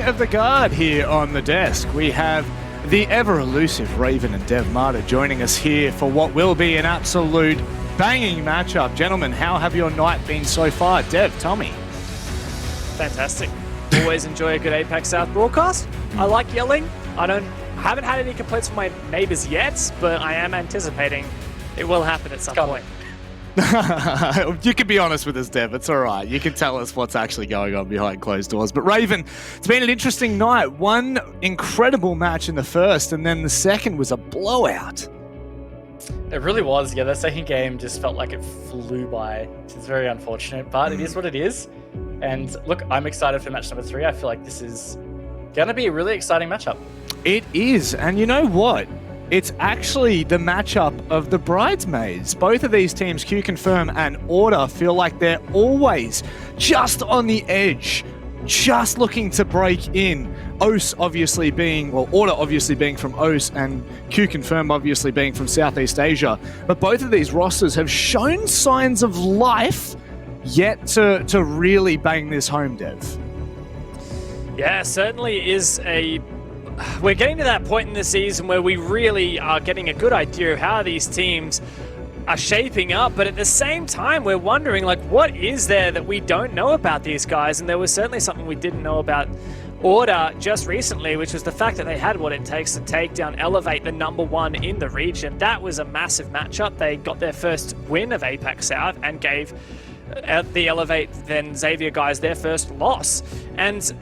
changing of the guard here on the desk. We have the ever-elusive Raven and Dev Marta joining us here for what will be an absolute banging matchup. Gentlemen, how have your night been so far? Dev, tell me. Fantastic. Always enjoy a good APAC South broadcast. I like yelling. I haven't had any complaints from my neighbors yet, but I am anticipating it will happen at some point. You can be honest with us, Dev. It's all right. You can tell us what's actually going on behind closed doors. But Raven, it's been an interesting night. One incredible match in the first, and then the second was a blowout. It really was. Yeah, the second game just felt like it flew by. It's very unfortunate, but it is what it is. And look, I'm excited for match number 3. I feel like this is going to be a really exciting matchup. It is. And you know what? It's actually the matchup of the bridesmaids. Both of these teams, QConfirm and Order, feel like they're always just on the edge, just looking to break in. OS obviously being, well, Order obviously being from OS and QConfirm obviously being from Southeast Asia. But both of these rosters have shown signs of life yet to really bang this home, Dev. Yeah, certainly is a... We're getting to that point in the season where we really are getting a good idea of how these teams are shaping up, but at the same time we're wondering, like, what is there that we don't know about these guys? And there was certainly something we didn't know about Order just recently, which was the fact that they had what it takes to take down Elevate, the #1 in the region. That was a massive matchup. They got their first win of APAC South and gave the Elevate, then Xavier guys, their first loss. And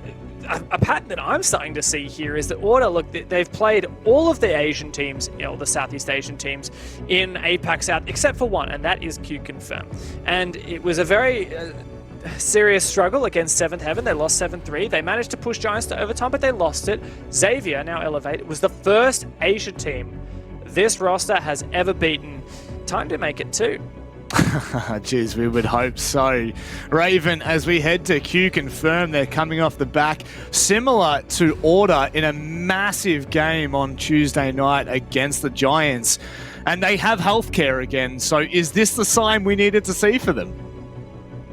a pattern that I'm starting to see here is that Order, look, they've played all of the Asian teams, the Southeast Asian teams in APAC South, except for one, and that is QConfirm. And it was a very serious struggle against 7th Heaven. They lost 7-3. They managed to push Giants to overtime, but they lost it. Xavier, now Elevate, was the first Asia team this roster has ever beaten. Time to make it 2. Jeez, we would hope so. Raven, as we head to QConfirm, they're coming off the back similar to Order in a massive game on Tuesday night against the Giants. And they have healthcare again. So is this the sign we needed to see for them?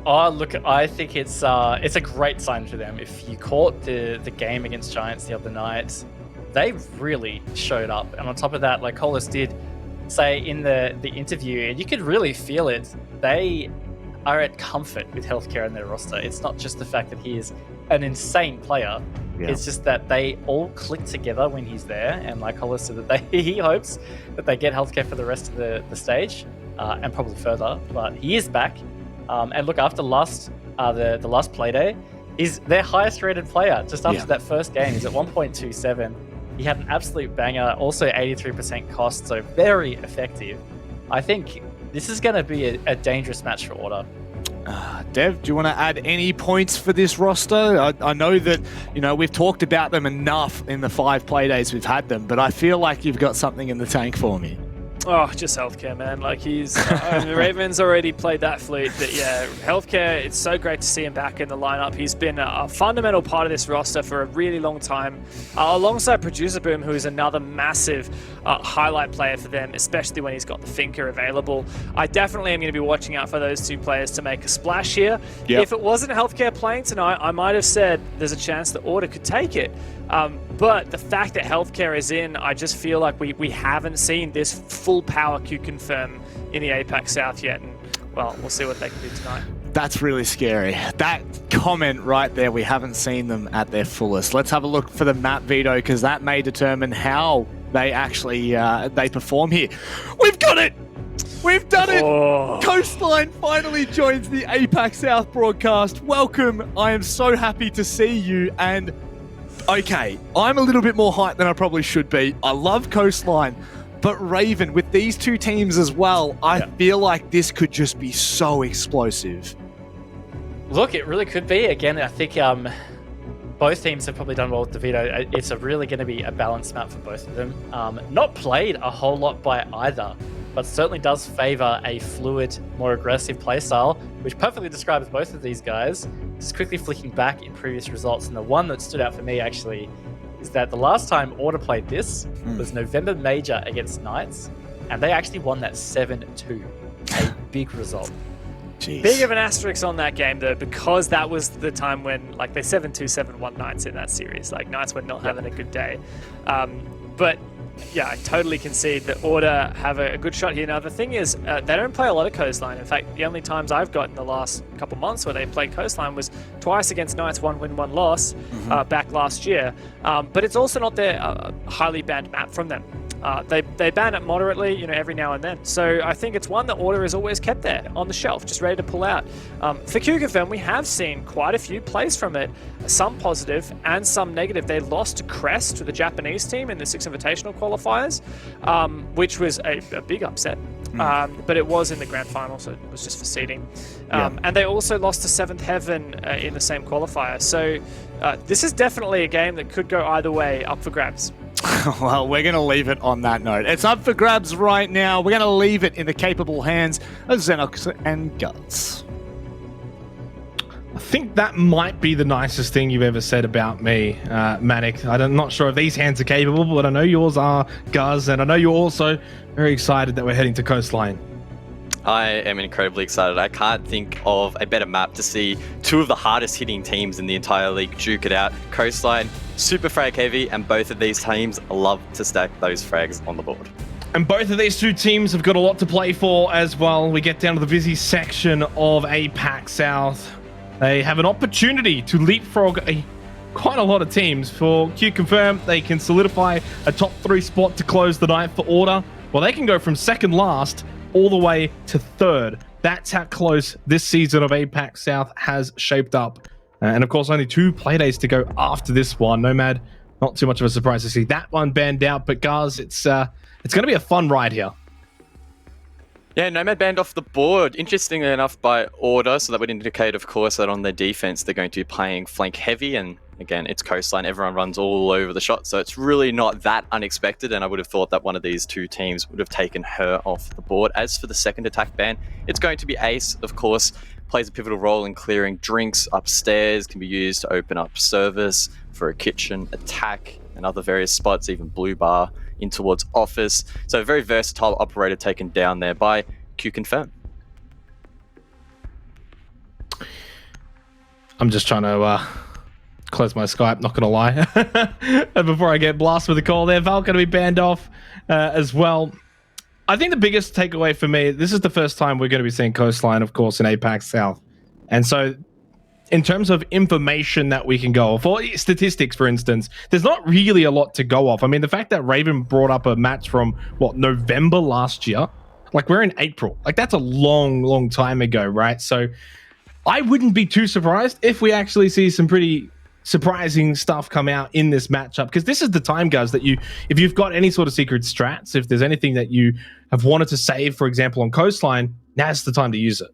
Oh, look, I think it's a great sign for them. If you caught the game against Giants the other night, they really showed up. And on top of that, like Colas did say in the interview, and you could really feel it, they are at comfort with healthcare in their roster. It's not just the fact that he is an insane player. Yeah. It's just that they all click together when he's there. And like Colas said, that he hopes that they get healthcare for the rest of the stage and probably further. But he is back. And look, after the last Playday, is their highest rated player just after that first game. He's at 1.27. He had an absolute banger, also 83% cost, so very effective. I think this is going to be a dangerous match for Order. Dev, do you want to add any points for this roster? I know that, we've talked about them enough in the 5 Playdays we've had them, but I feel like you've got something in the tank for me. Oh, just healthcare, man. Like Raven's already played that flute, but yeah, healthcare, it's so great to see him back in the lineup. He's been a fundamental part of this roster for a really long time, alongside Producer Boom, who is another massive highlight player for them, especially when he's got the Finker available. I definitely am going to be watching out for those 2 players to make a splash here. Yep. If it wasn't healthcare playing tonight, I might have said there's a chance that Order could take it. But the fact that healthcare is in, I just feel like we haven't seen this full power QConfirm in the APAC South yet. And, well, we'll see what they can do tonight. That's really scary. That comment right there, we haven't seen them at their fullest. Let's have a look for the map veto, because that may determine how they actually they perform here. We've got it! We've done it! Oh. Coastline finally joins the APAC South broadcast. Welcome. I am so happy to see you. And okay, I'm a little bit more hyped than I probably should be. I love Coastline. But Raven, with these 2 teams as well, I feel like this could just be so explosive. Look, it really could be. Again, I think both teams have probably done well with the veto. It's really going to be a balanced map for both of them. Not played a whole lot by either, but certainly does favor a fluid, more aggressive playstyle, which perfectly describes both of these guys. Just quickly flicking back in previous results, and the one that stood out for me actually is that the last time Order played this was November Major against Knights, and they actually won that 7-2. A big result. Jeez. Big of an asterisk on that game, though, because that was the time when, like, they 7-2, 7-1 Knights in that series. Like, Knights were not having a good day. But, yeah, I totally concede that Order have a good shot here. Now, the thing is, they don't play a lot of Coastline. In fact, the only times I've got in the last couple months where they played Coastline was twice against Knights, 1 win, 1 loss, back last year. But it's also not their highly banned map from them. They ban it moderately, every now and then. So I think it's one that Order is always kept there on the shelf, just ready to pull out. For QConfirm, we have seen quite a few plays from it, some positive and some negative. They lost to Crest, to the Japanese team, in the Six Invitational qualifiers, which was a big upset. But it was in the grand final, so it was just for seeding. And they also lost to Seventh Heaven in the same qualifier. So this is definitely a game that could go either way, up for grabs. Well, we're going to leave it on that note. It's up for grabs right now. We're going to leave it in the capable hands of Xenox and Guts. I think that might be the nicest thing you've ever said about me, Manic. I'm not sure if these hands are capable, but I know yours are, Guz, and I know you're also very excited that we're heading to Coastline. I am incredibly excited. I can't think of a better map to see two of the hardest hitting teams in the entire league duke it out. Coastline, super frag heavy, and both of these teams love to stack those frags on the board. And both of these two teams have got a lot to play for as well. We get down to the busy section of APAC South. They have an opportunity to leapfrog quite a lot of teams. For QConfirm, they can solidify a top 3 spot to close the night. For Order, well, they can go from second last all the way to third. That's how close this season of APAC South has shaped up. And of course, only 2 playdays to go after this one. Nomad, not too much of a surprise to see that one banned out, but guys, it's going to be a fun ride here. Yeah, Nomad banned off the board, interestingly enough, by Order, so that would indicate, of course, that on their defense, they're going to be playing flank heavy, and again, it's Coastline, everyone runs all over the shot, so it's really not that unexpected, and I would have thought that one of these 2 teams would have taken her off the board. As for the second attack ban, it's going to be Ace, of course, plays a pivotal role in clearing drinks upstairs, can be used to open up service for a kitchen attack and other various spots, even blue bar in towards office. So a very versatile operator taken down there by QConfirm. I'm just trying to close my Skype, not gonna lie. Before I get blasted with a call there, Val gonna be banned off as well. I think the biggest takeaway for me, this is the first time we're going to be seeing Coastline, of course, in APAC South. And so in terms of information that we can go off, or statistics, for instance, there's not really a lot to go off. I mean, the fact that Raven brought up a match from, November last year? Like, we're in April. Like, that's a long, long time ago, right? So I wouldn't be too surprised if we actually see some pretty surprising stuff come out in this matchup, because this is the time, guys, that if you've got any sort of secret strats, if there's anything that you have wanted to save, for example, on Coastline, now's the time to use it.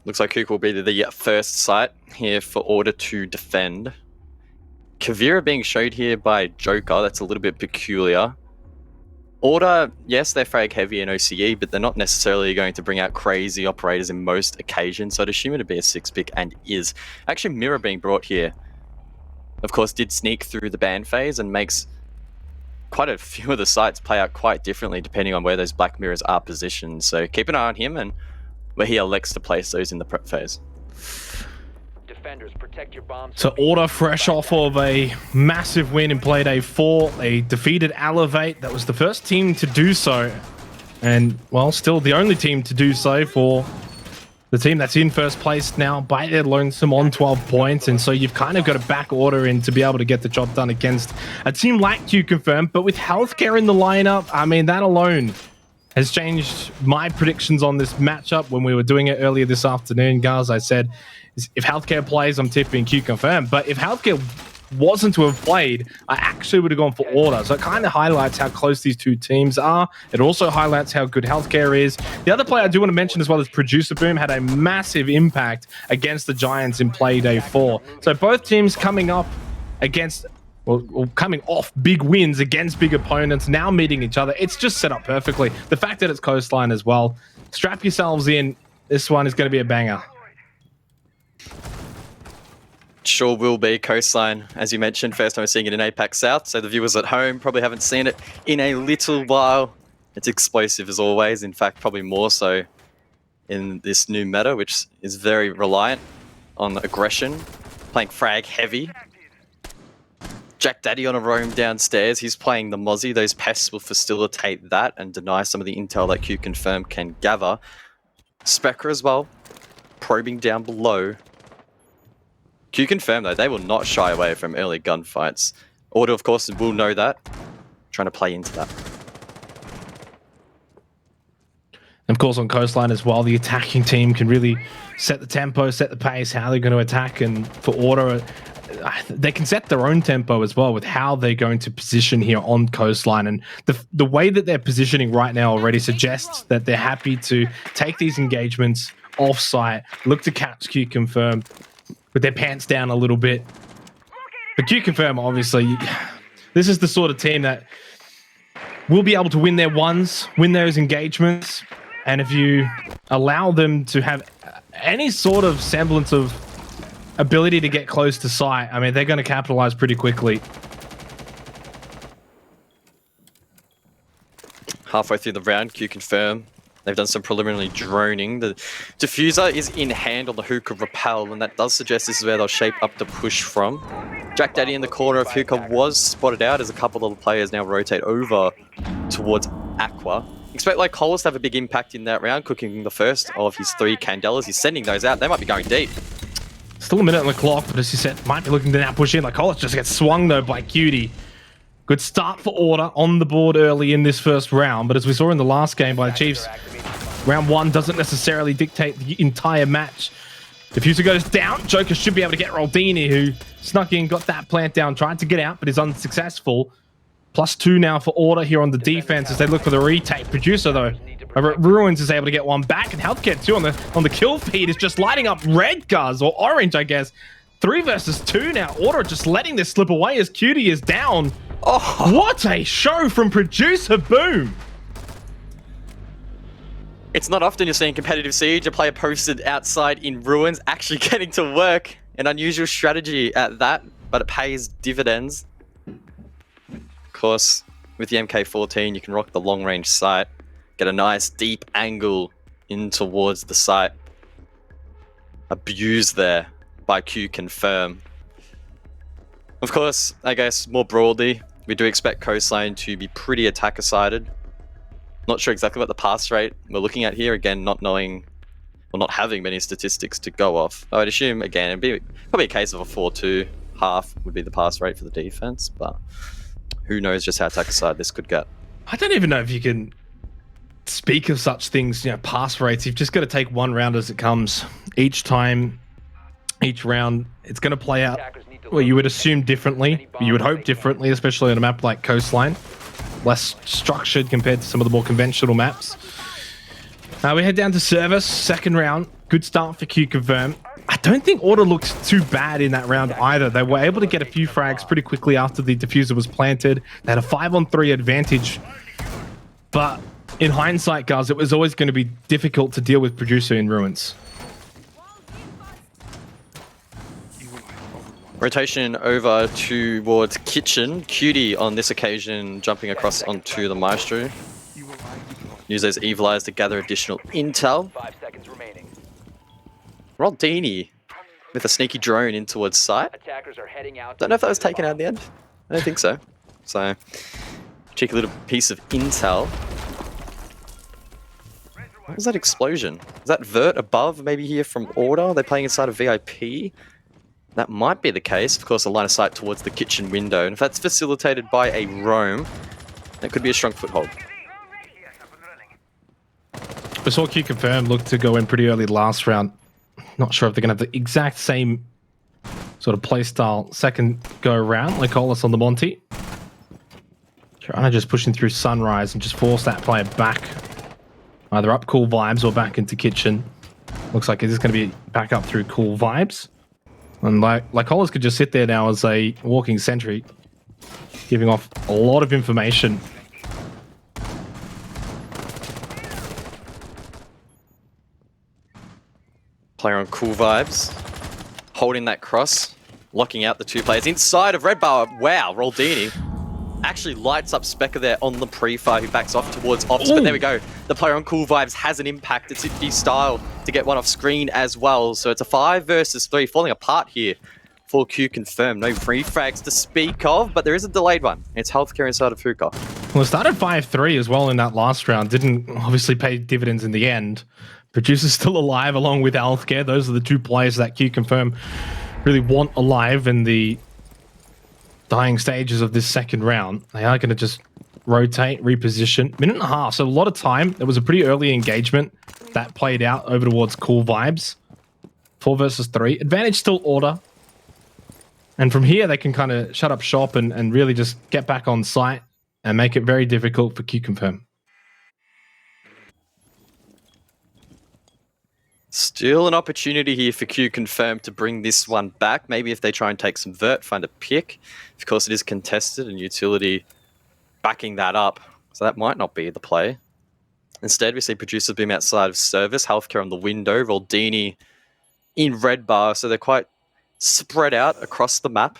Looks like Kook will be the first site here for Order to defend. Kavira being showed here by Joker, that's a little bit peculiar. Order, yes, they're frag heavy in OCE, but they're not necessarily going to bring out crazy operators in most occasions, so I'd assume it to be a 6-pick, and is. Actually, Mirror being brought here, of course, did sneak through the ban phase and makes quite a few of the sites play out quite differently depending on where those Black Mirrors are positioned. So keep an eye on him and where he elects to place those in the prep phase. Protect your bombs. So Order, fresh off of a massive win in Playday 4, they defeated Elevate. That was the first team to do so, and well, still the only team to do so for the team that's in first place now by their lonesome on 12 points. And so you've kind of got to back Order in to be able to get the job done against a team like QConfirm. But with Healthcare in the lineup, I mean, that alone has changed my predictions on this matchup. When we were doing it earlier this afternoon, guys, I said, if Healthcare plays, I'm tipping QConfirm. But if Healthcare wasn't to have played, I actually would have gone for Order. So it kind of highlights how close these two teams are. It also highlights how good Healthcare is. The other player I do want to mention as well is Producer Boom, had a massive impact against the Giants in Playday 4. So both teams coming up against, well, coming off big wins against big opponents, now meeting each other. It's just set up perfectly. The fact that it's Coastline as well. Strap yourselves in. This one is going to be a banger. Sure will be. Coastline, as you mentioned, first time we're seeing it in APAC South, so the viewers at home probably haven't seen it in a little while. It's explosive as always. In fact, probably more so in this new meta, which is very reliant on aggression, playing frag heavy. Jack Daddy on a roam downstairs. He's playing the Mozzie. Those pests will facilitate that and deny some of the intel that QConfirm can gather. Spectre as well, probing down below. QConfirm though, they will not shy away from early gunfights. Order, of course, will know that. Trying to play into that. Of course, on Coastline as well, the attacking team can really set the tempo, set the pace, how they're going to attack, and for Order, they can set their own tempo as well with how they're going to position here on Coastline. And the way that they're positioning right now already suggests that they're happy to take these engagements off-site, look to catch QConfirm with their pants down a little bit. But QConfirm, obviously, this is the sort of team that will be able to win their ones, win those engagements, and if you allow them to have any sort of semblance of ability to get close to sight, I mean, they're going to capitalize pretty quickly. Halfway through the round, QConfirm. They've done some preliminary droning. The diffuser is in hand on the Hookah Repel, and that does suggest this is where they'll shape up the push from. Jack Daddy in the corner of Hookah was spotted out as a couple of the players now rotate over towards Aqua. Expect like Colas to have a big impact in that round, cooking the first of his 3 Candelas. He's sending those out. They might be going deep. Still a minute on the clock, but as you said, might be looking to now push in. Like Colas just gets swung though by Cutie. Good start for Order on the board early in this first round, but as we saw in the last game by the Chiefs, round 1 doesn't necessarily dictate the entire match. Diffuser goes down. Joker should be able to get Roldini, who snuck in, got that plant down, tried to get out, but is unsuccessful. +2 now for Order here on the defense as they look for the retake. Producer, though, over at Ruins is able to get one back, and Healthcare, too, on the kill feed is just lighting up red cars, or orange, I guess. 3 versus 2 now. Order just letting this slip away as Cutie is down. Oh, what a show from Producer Boom! It's not often you're seeing competitive Siege, a player posted outside in Ruins, actually getting to work. An unusual strategy at that, but it pays dividends. Of course, with the MK14, you can rock the long-range sight, get a nice deep angle in towards the site. Abused there by QConfirm. Of course, I guess more broadly, we do expect Coastline to be pretty attacker-sided. Not sure exactly what the pass rate we're looking at here. Again, not knowing, or not having many statistics to go off. I would assume, again, it'd be probably a case of a 4-2 half would be the pass rate for the defense, but who knows just how attacker-sided this could get. I don't even know if you can speak of such things, you know, pass rates. You've just got to take one round as it comes. Each time, each round, it's going to play out, well, you would assume differently. You would hope differently, especially on a map like Coastline. Less structured compared to some of the more conventional maps. We head down to Service, second round. Good start for QConfirm. I don't think Order looked too bad in that round either. They were able to get a few frags pretty quickly after the diffuser was planted. They had a 5-on-3 advantage. But in hindsight, guys, it was always going to be difficult to deal with Producer in Ruins. Rotation over towards Kitchen. Cutie on this occasion jumping across onto the Maestro. Use those Evil Eyes to gather additional intel. 5 seconds remaining. Roldini with a sneaky drone in towards site. Attackers are heading out. Don't know if that was taken out in the end. I don't think so. So, cheeky little piece of intel. What was that explosion? Is that Vert above, maybe here from Order? They're playing inside a VIP? That might be the case. Of course, a line of sight towards the kitchen window. And if that's facilitated by a roam, that could be a strong foothold. We saw QConfirm look to go in pretty early last round. Not sure if they're going to have the exact same sort of playstyle second go around like Colas on the Monty. Trying to just push in through Sunrise and just force that player back. Either up Cool Vibes or back into Kitchen. Looks like it is going to be back up through Cool Vibes. And like Colas could just sit there now as a walking sentry, giving off a lot of information. Player on Cool Vibes, holding that cross, locking out the 2 players inside of Red Bar. Wow, Roldini actually lights up Specker there on the pre-fire, who backs off towards Ops. But there we go. The player on Cool Vibes has an impact. It's Ippi style to get one off screen as well. So it's a 5 versus 3, falling apart here for QConfirm. No free frags to speak of, but there is a delayed one. It's healthcare inside of Hookah. Well, it started 5-3 as well in that last round. Didn't obviously pay dividends in the end. Producer's still alive along with healthcare. Those are the 2 players that QConfirm really want alive in the dying stages of this second round. They are going to just rotate, reposition. Minute and a half, so a lot of time. There was a pretty early engagement that played out over towards Cool Vibes. 4 versus 3. Advantage still Order. And from here, they can kind of shut up shop and really just get back on site and make it very difficult for QConfirm. Still an opportunity here for QConfirm to bring this one back. Maybe if they try and take some vert, find a pick. Of course, it is contested and utility backing that up. So that might not be the play. Instead, we see Producer Beam outside of service. Healthcare on the window. Roldini in red bar. So they're quite spread out across the map.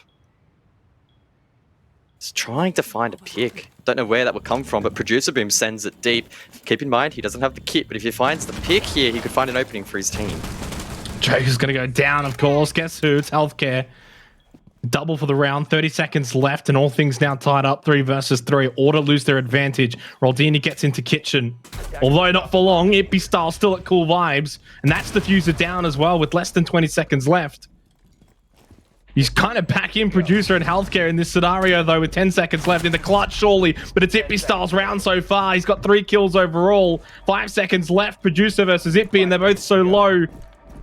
Just trying to find a pick. Don't know where that would come from, but Producer Boom sends it deep. Keep in mind, he doesn't have the kit, but if he finds the pick here, he could find an opening for his team. Joker's going to go down, of course. Guess who? It's healthcare. Double for the round. 30 seconds left, and all things now tied up. 3 versus 3. Order lose their advantage. Roldini gets into kitchen. Although not for long, Ippi style still at Cool Vibes. And that's the diffuser down as well with less than 20 seconds left. He's kind of back in Producer and healthcare in this scenario, though, with 10 seconds left in the clutch, surely. But it's Ippi Style's round so far. He's got 3 kills overall. 5 seconds left, Producer versus Ippi, and they're both so low.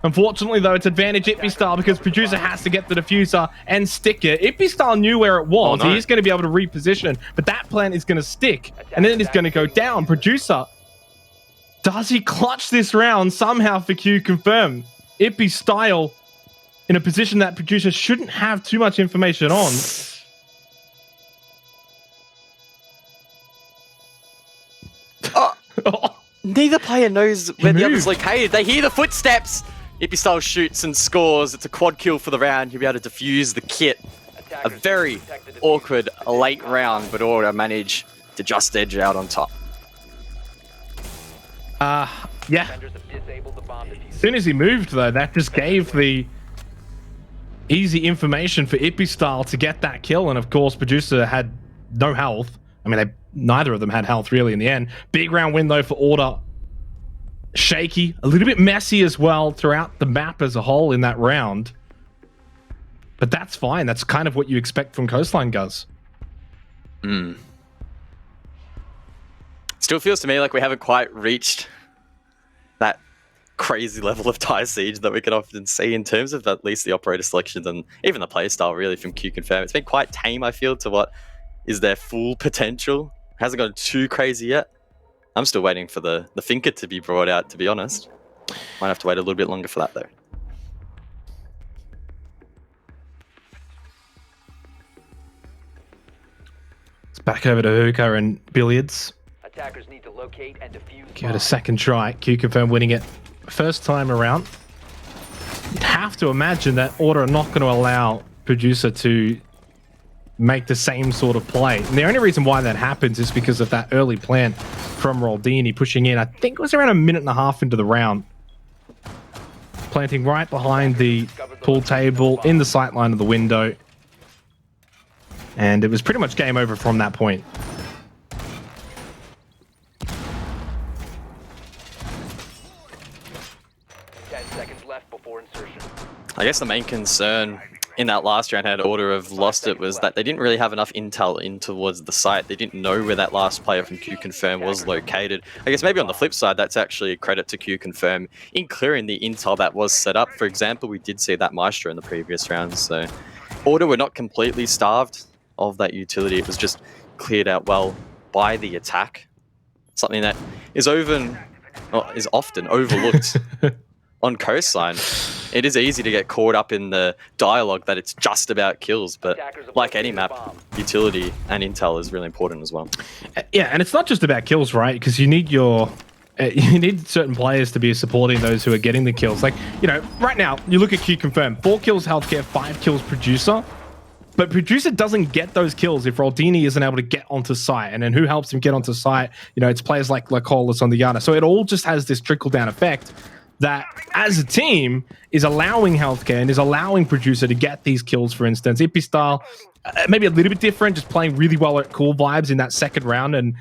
Unfortunately, though, it's advantage Ippi Style because Producer has to get the diffuser and stick it. Ippi Style knew where it was. Oh, no. He's going to be able to reposition, but that plan is going to stick, and then it's going to go down. Producer, does he clutch this round somehow for QConfirm? Ippi Style in a position that Producer shouldn't have too much information on. Neither player knows where the other's located. They hear the footsteps. Ippi Style shoots and scores. It's a quad kill for the round. He'll be able to defuse the kit. A very awkward late round, but Order managed to just edge out on top. Yeah. As soon as he moved, though, that just gave the easy information for Ippi Style to get that kill, and of course Producer had no health. I mean, neither of them had health really in the end. Big round win though for Order. Shaky, a little bit messy as well throughout the map as a whole in that round, but that's fine. That's kind of what you expect from Coastline Guz. Still feels to me like we haven't quite reached that crazy level of tie siege that we can often see in terms of at least the operator selections and even the play style really from QConfirm. It's been quite tame, I feel, to what is their full potential. Hasn't gone too crazy yet. I'm still waiting for the thinker to be brought out, to be honest. Might have to wait a little bit longer for that though. It's back over to Hookah and Billiards. Attackers need to locate and defuse. Give it a second try. QConfirm winning it first time around. You'd have to imagine that Order are not going to allow Producer to make the same sort of play. And the only reason why that happens is because of that early plan from Roldini pushing in. I think it was around a minute and a half into the round. Planting right behind the pool table in the sight line of the window. And it was pretty much game over from that point. I guess the main concern in that last round had Order have lost it was that they didn't really have enough intel in towards the site. They didn't know where that last player from QConfirm was located. I guess maybe on the flip side, that's actually a credit to QConfirm in clearing the intel that was set up. For example, we did see that Maestro in the previous round, so Order were not completely starved of that utility. It was just cleared out well by the attack. Something that is often overlooked on Coastline. It is easy to get caught up in the dialogue that it's just about kills, but like any map, utility and intel is really important as well. Yeah, and it's not just about kills, right? Because you need you need certain players to be supporting those who are getting the kills. Like, you know, right now, you look at QConfirm, 4 kills Healthcare, 5 kills Producer. But Producer doesn't get those kills if Roldini isn't able to get onto site. And then who helps him get onto site? You know, it's players like Lacolas on the Yana. So it all just has this trickle-down effect that, as a team, is allowing Healthcare and is allowing Producer to get these kills, for instance. Ippy style, maybe a little bit different, just playing really well at Cool Vibes in that second round and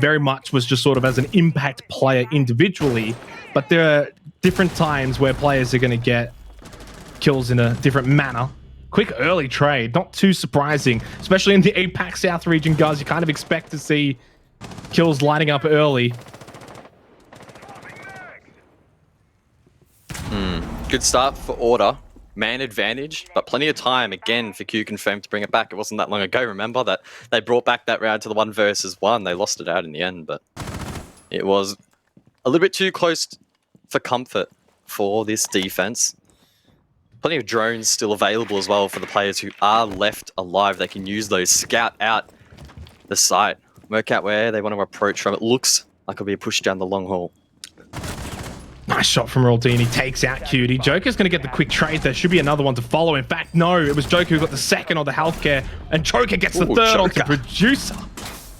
very much was just sort of as an impact player individually. But there are different times where players are going to get kills in a different manner. Quick early trade, not too surprising, especially in the APAC South region, guys. You kind of expect to see kills lighting up early. Good start for Order. Man advantage, but plenty of time again for QConfirm to bring it back. It wasn't that long ago, remember, that they brought back that round to the 1 versus 1. They lost it out in the end, but it was a little bit too close for comfort for this defense. Plenty of drones still available as well for the players who are left alive. They can use those, scout out the site, work out where they want to approach from. It looks like it'll be a push down the long haul. Nice shot from Roldini, takes out Cutie. Joker's going to get the quick trade. There should be another one to follow. In fact, no, it was Joker who got the second on the Healthcare, and Joker gets the third onto Producer.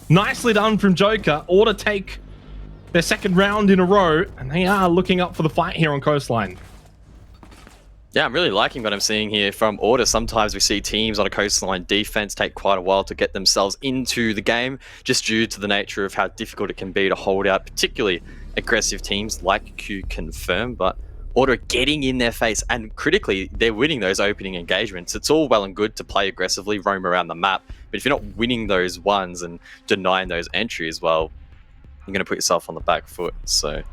Nicely done from Joker. Order take their second round in a row, and they are looking up for the fight here on Coastline. Yeah, I'm really liking what I'm seeing here from Order. Sometimes we see teams on a Coastline defense take quite a while to get themselves into the game, just due to the nature of how difficult it can be to hold out, particularly aggressive teams like QConfirm. But Order getting in their face, and critically, they're winning those opening engagements. It's all well and good to play aggressively, roam around the map, but if you're not winning those ones and denying those entries, well, you're going to put yourself on the back foot. So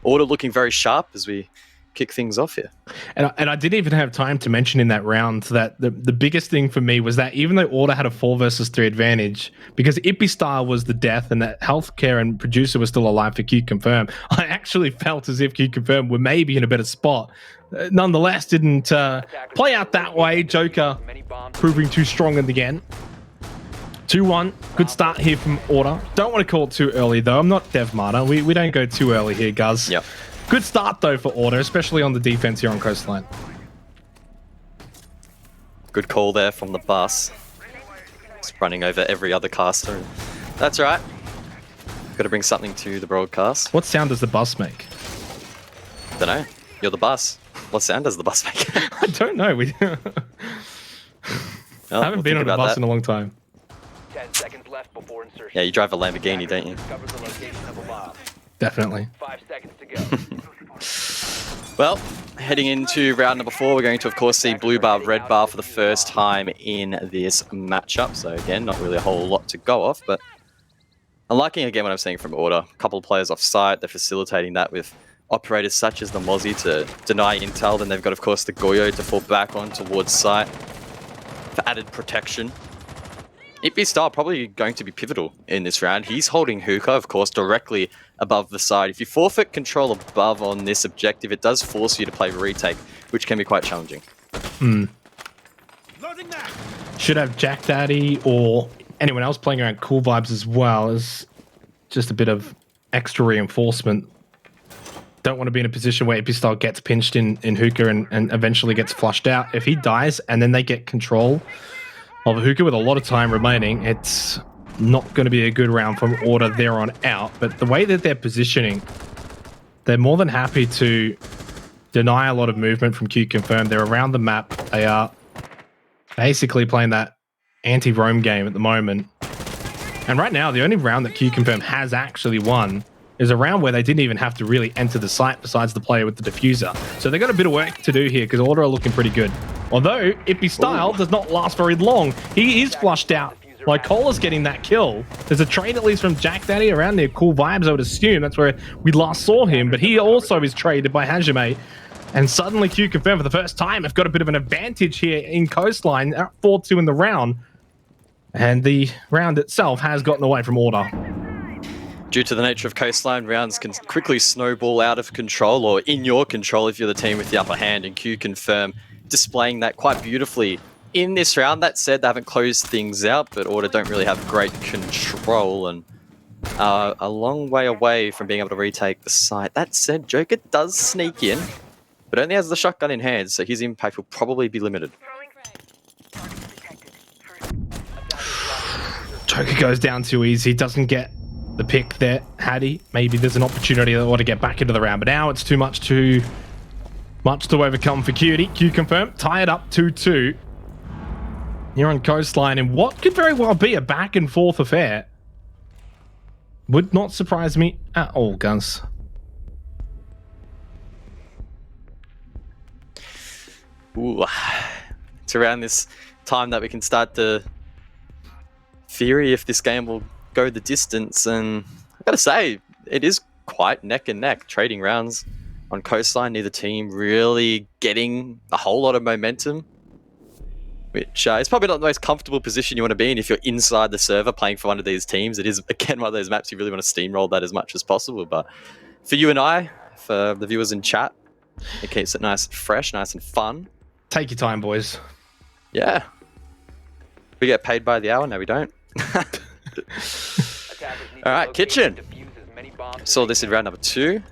Order looking very sharp as we kick things off here. And I didn't even have time to mention in that round that the biggest thing for me was that even though Order had a 4 versus 3 advantage, because Ippy Star was the death and that Healthcare and Producer were still alive for QConfirm, I actually felt as if QConfirm were maybe in a better spot. Nonetheless, didn't play out that way. Joker proving too strong in the end. 2-1. Good start here from Order. Don't want to call it too early, though. I'm not Dev Marta. We don't go too early here, guys. Yep. Good start, though, for Order, especially on the defense here on Coastline. Good call there from the bus. Just running over every other caster. That's right. Got to bring something to the broadcast. What sound does the bus make? Don't know. You're the bus. What sound does the bus make? I don't know. I haven't been on a bus in a long time. 10 seconds left before insertion. Yeah, you drive a Lamborghini, don't you? Discover the location of a bomb. Definitely. 5 seconds to go. Well, heading into round number 4, we're going to, of course, see blue bar, red bar for the first time in this matchup. So again, not really a whole lot to go off, but I'm liking again what I'm seeing from Order. A couple of players off site, they're facilitating that with operators such as the Mozzie to deny intel. Then they've got, of course, the Goyo to fall back on towards site for added protection. Ippy Star probably going to be pivotal in this round. He's holding Hookah, of course, directly above the side. If you forfeit control above on this objective, it does force you to play retake, which can be quite challenging. Should have Jack Daddy or anyone else playing around Cool Vibes as well as just a bit of extra reinforcement. Don't want to be in a position where Ippy Star gets pinched in Hookah and eventually gets flushed out. If he dies and then they get control of Hookah with a lot of time remaining, it's not going to be a good round from Order there on out. But the way that they're positioning, they're more than happy to deny a lot of movement from QConfirm. They're around the map. They are basically playing that anti-roam game at the moment. And right now, the only round that QConfirm has actually won is a round where they didn't even have to really enter the site besides the player with the diffuser. So they've got a bit of work to do here because Order are looking pretty good. Although Ippy Style does not last very long. He is flushed out. Like Cola's getting that kill. There's a trade at least from Jack Daddy around near Cool Vibes, I would assume. That's where we last saw him. But he also is traded by Hajime. And suddenly QConfirm for the first time have got a bit of an advantage here in Coastline. 4-2 in the round. And the round itself has gotten away from Order. Due to the nature of Coastline, rounds can quickly snowball out of control, or in your control if you're the team with the upper hand, and QConfirm displaying that quite beautifully in this round. That said, they haven't closed things out, but Order don't really have great control and a long way away from being able to retake the site. That said, Joker does sneak in, but only has the shotgun in hand, so his impact will probably be limited. Joker goes down too easy. Doesn't get the pick there. Had he? Maybe there's an opportunity to get back into the round, but now it's too much to overcome for Cutie. QConfirm tie it up 2-2. Here on Coastline in what could very well be a back and forth affair. Would not surprise me at all, Gus. Ooh, it's around this time that we can start to theory if this game will go the distance, and I gotta say, it is quite neck and neck. Trading rounds on Coastline, neither team really getting a whole lot of momentum, which is probably not the most comfortable position you want to be in if you're inside the server playing for one of these teams. It is, again, one of those maps you really want to steamroll that as much as possible, but for you and I, for the viewers in chat, it keeps it nice and fresh, nice and fun. Take your time, boys. Yeah. We get paid by the hour? No, we don't. All right, Kitchen. Saw this in round number 2.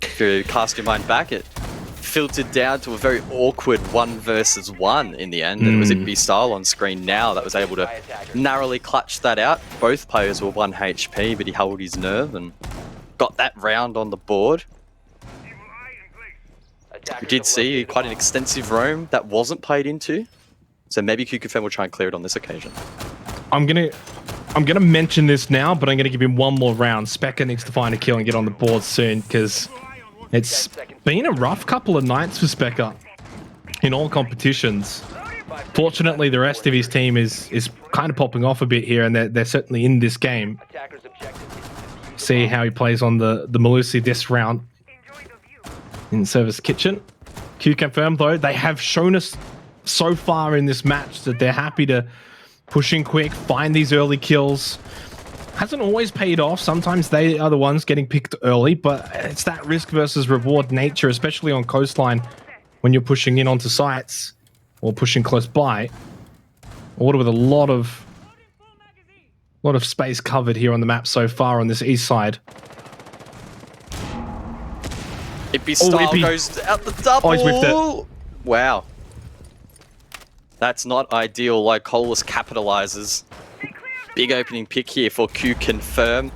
If you cast your mind back, it filtered down to a very awkward 1 versus 1 in the end. And it was Itby Style on screen now that was able to narrowly clutch that out. Both players were 1 HP, but he held his nerve and got that round on the board. We did see quite an extensive roam that wasn't played into. So maybe QConfirm will try and clear it on this occasion. I'm gonna mention this now, but I'm gonna give him one more round. Specker needs to find a kill and get on the board soon, because it's been a rough couple of nights for Specker in all competitions. Fortunately, the rest of his team is kind of popping off a bit here, and they're certainly in this game. See how he plays on the Malusi this round in Service Kitchen. QConfirm, though, they have shown us so far in this match that they're happy to push in quick, find these early kills. Hasn't always paid off. Sometimes they are the ones getting picked early, but it's that risk versus reward nature, especially on Coastline when you're pushing in onto sites or pushing close by. Order with a lot of space covered here on the map so far on this east side. Itby Style goes out the double. Oh, he's whiffed it. Wow. That's not ideal. Like Colas capitalizes. Big opening pick here for QConfirm.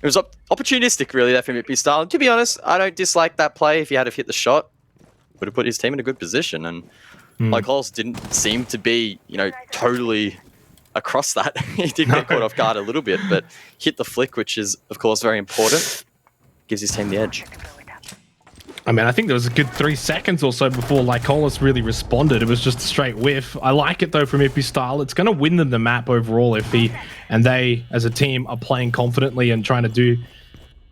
It was opportunistic, really, that from Itby Style. To be honest, I don't dislike that play. If he had have hit the shot, would have put his team in a good position. And like Colas didn't seem to be, totally across that. He did get caught off guard a little bit, but hit the flick, which is, of course, very important. Gives his team the edge. I mean, I think there was a good 3 seconds or so before Lycolis really responded. It was just a straight whiff. I like it, though, from Itby Style. It's going to win them the map overall if he and they, as a team, are playing confidently and trying to do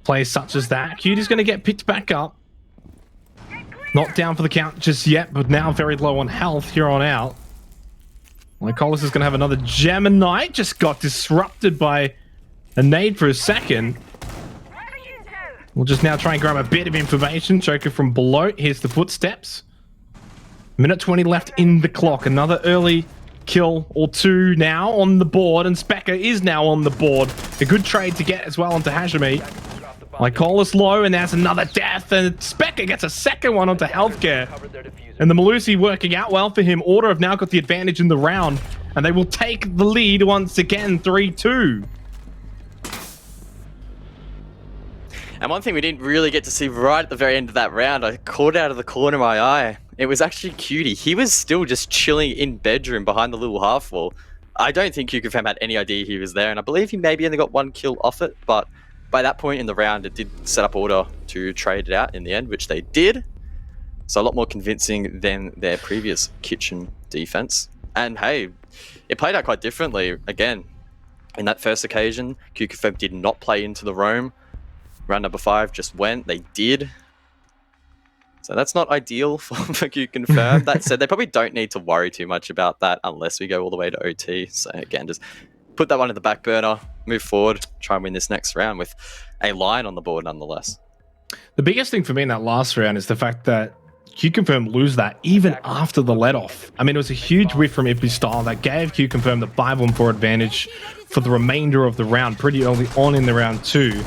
plays such as that. Cutie's going to get picked back up. Not down for the count just yet, but now very low on health here on out. Lycolis is going to have another Gemini. Just got disrupted by a nade for a second. We'll just now try and grab a bit of information. Joker from below. Here's the footsteps. Minute 20 left in the clock. Another early kill or 2 now on the board. And Specker is now on the board. A good trade to get as well onto Hajime. Lycolis low, and there's another death. And Specker gets a second one onto Healthcare. And the Malusi working out well for him. Order have now got the advantage in the round. And they will take the lead once again, 3-2. And one thing we didn't really get to see right at the very end of that round, I caught out of the corner of my eye. It was actually Cutie. He was still just chilling in bedroom behind the little half wall. I don't think QConfirm had any idea he was there, and I believe he maybe only got 1 kill off it, but by that point in the round, it did set up Order to trade it out in the end, which they did. So a lot more convincing than their previous kitchen defense. And hey, it played out quite differently. Again, in that first occasion, QConfirm did not play into the roam. Round number 5 just went. They did. So that's not ideal for QConfirm. That said, they probably don't need to worry too much about that unless we go all the way to OT. So again, just put that one in the back burner, move forward, try and win this next round with a line on the board nonetheless. The biggest thing for me in that last round is the fact that QConfirm lose that even after the let-off. I mean, it was a huge whiff from Itby Style that gave QConfirm the 5-on-4 advantage for the remainder of the round, pretty early on in the round 2.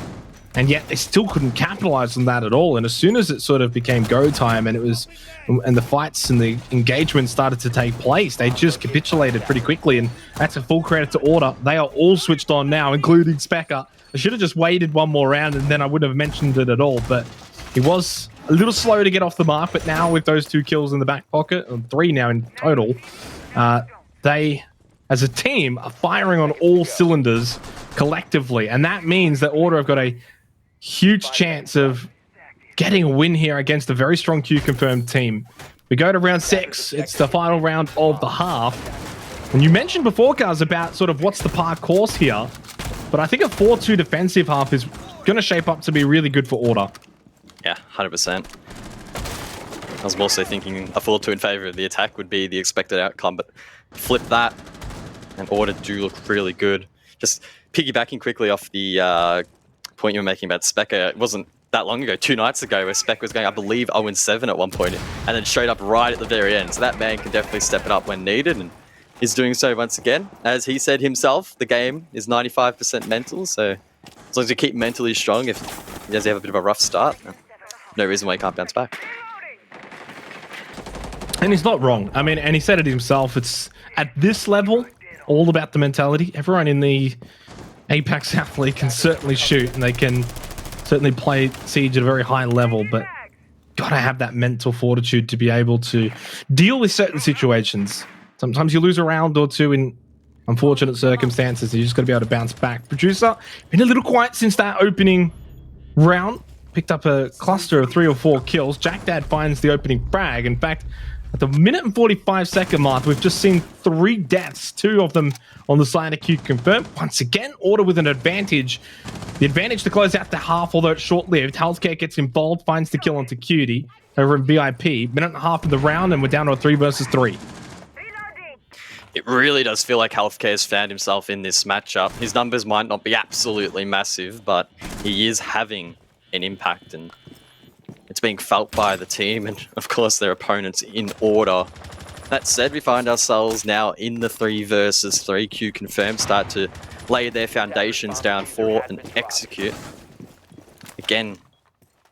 and yet they still couldn't capitalize on that at all. And as soon as it sort of became go time and the fights and the engagement started to take place, they just capitulated pretty quickly. And that's a full credit to Order. They are all switched on now, including Specker. I should have just waited one more round and then I wouldn't have mentioned it at all, but he was a little slow to get off the mark. But now with those 2 kills in the back pocket, and 3 now in total, they as a team are firing on all cylinders collectively, and that means that Order have got a huge chance of getting a win here against a very strong QConfirm team. We go to round 6. It's the final round of the half. And you mentioned before, Guz, about sort of what's the par course here, but I think a 4-2 defensive half is going to shape up to be really good for Order. Yeah, 100%. I was more so thinking a 4-2 in favor of the attack would be the expected outcome, but flip that, and Order do look really good. Just piggybacking quickly off the point you were making about Specker, it wasn't that long ago, 2 nights ago, where Speck was going, I believe, 0-7 at one point, and then straight up right at the very end. So that man can definitely step it up when needed, and is doing so once again. As he said himself, the game is 95% mental, so as long as you keep mentally strong, if he does have a bit of a rough start, no reason why he can't bounce back. And he's not wrong. I mean, and he said it himself, it's at this level, all about the mentality. Everyone in the APAC South League can certainly shoot, and they can certainly play Siege at a very high level, but gotta have that mental fortitude to be able to deal with certain situations. Sometimes you lose a round or 2 in unfortunate circumstances, and you just gotta be able to bounce back. Producer, been a little quiet since that opening round. Picked up a cluster of 3 or 4 kills. Jack Dad finds the opening frag. In fact, at the minute and 45-second mark, we've just seen 3 deaths, 2 of them on the side of QConfirm. Once again, Order with an advantage. The advantage to close out the half, although it's short-lived. Healthcare gets involved, finds the kill onto Cutie over in VIP. Minute and a half in the round, and we're down to a 3 versus 3. It really does feel like Healthcare has found himself in this matchup. His numbers might not be absolutely massive, but he is having an impact, and it's being felt by the team and, of course, their opponents in Order. That said, we find ourselves now in the 3 versus 3. QConfirm start to lay their foundations down for an execute. Again,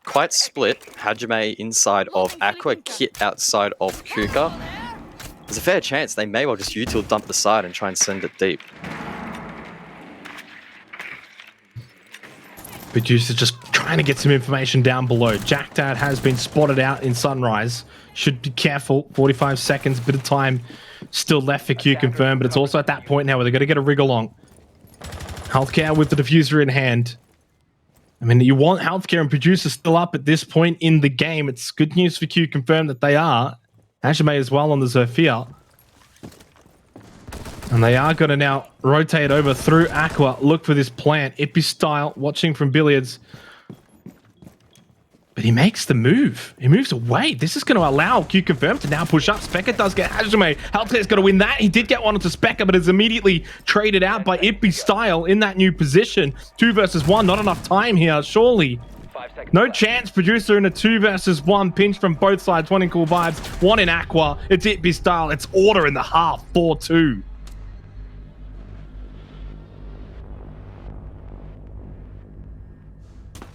quite split. Hajime inside of Aqua, Kit outside of Kuka. There's a fair chance they may well just util dump the side and try and send it deep. Producer just trying to get some information down below. Jack Dad has been spotted out in Sunrise. Should be careful. 45 seconds, bit of time still left for QConfirm, but it's also at that point now where they've got to get a rig along. Healthcare with the diffuser in hand. I mean, you want Healthcare and Producer still up at this point in the game. It's good news for QConfirm that they are. Hajime as well on the Zofia. And they are going to now rotate over through Aqua, look for this plant. Ippy style, watching from Billiards. But he makes the move. He moves away. This is going to allow QConfirm to now push up. Specker does get Hajime. Healthcare's got to win that. He did get one onto Specker, but is immediately traded out by Ippy style in that new position. 2 versus 1. Not enough time here, surely. No chance. Producer in a 2 versus 1. Pinch from both sides. One in Cool Vibes. One in Aqua. It's Ippy style. It's Order in the half. 4-2.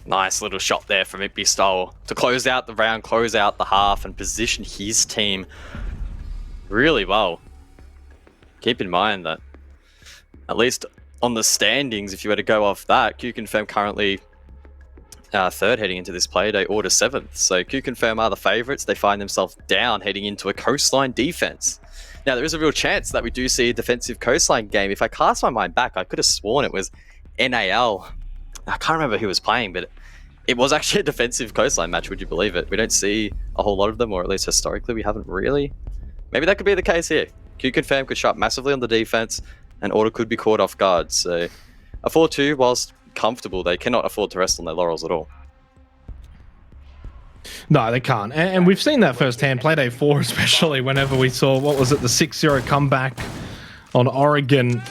Nice little shot there from Ippy style to close out the round, close out the half, and position his team really well. Keep in mind that, at least on the standings, if you were to go off that, QConfirm currently 3rd heading into this Playday, Order 7th. So QConfirm are the favourites. They find themselves down heading into a coastline defense. Now, there is a real chance that we do see a defensive coastline game. If I cast my mind back, I could have sworn it was NAL. I can't remember who was playing, but it was actually a defensive coastline match, would you believe it? We don't see a whole lot of them, or at least historically we haven't really. Maybe that could be the case here. QConfirm could shut massively on the defense, and Order could be caught off guard. So a 4-2, whilst comfortable, they cannot afford to rest on their laurels at all. No, they can't. And we've seen that firsthand. Playday 4 especially, whenever we saw, what was it, the 6-0 comeback on Oregon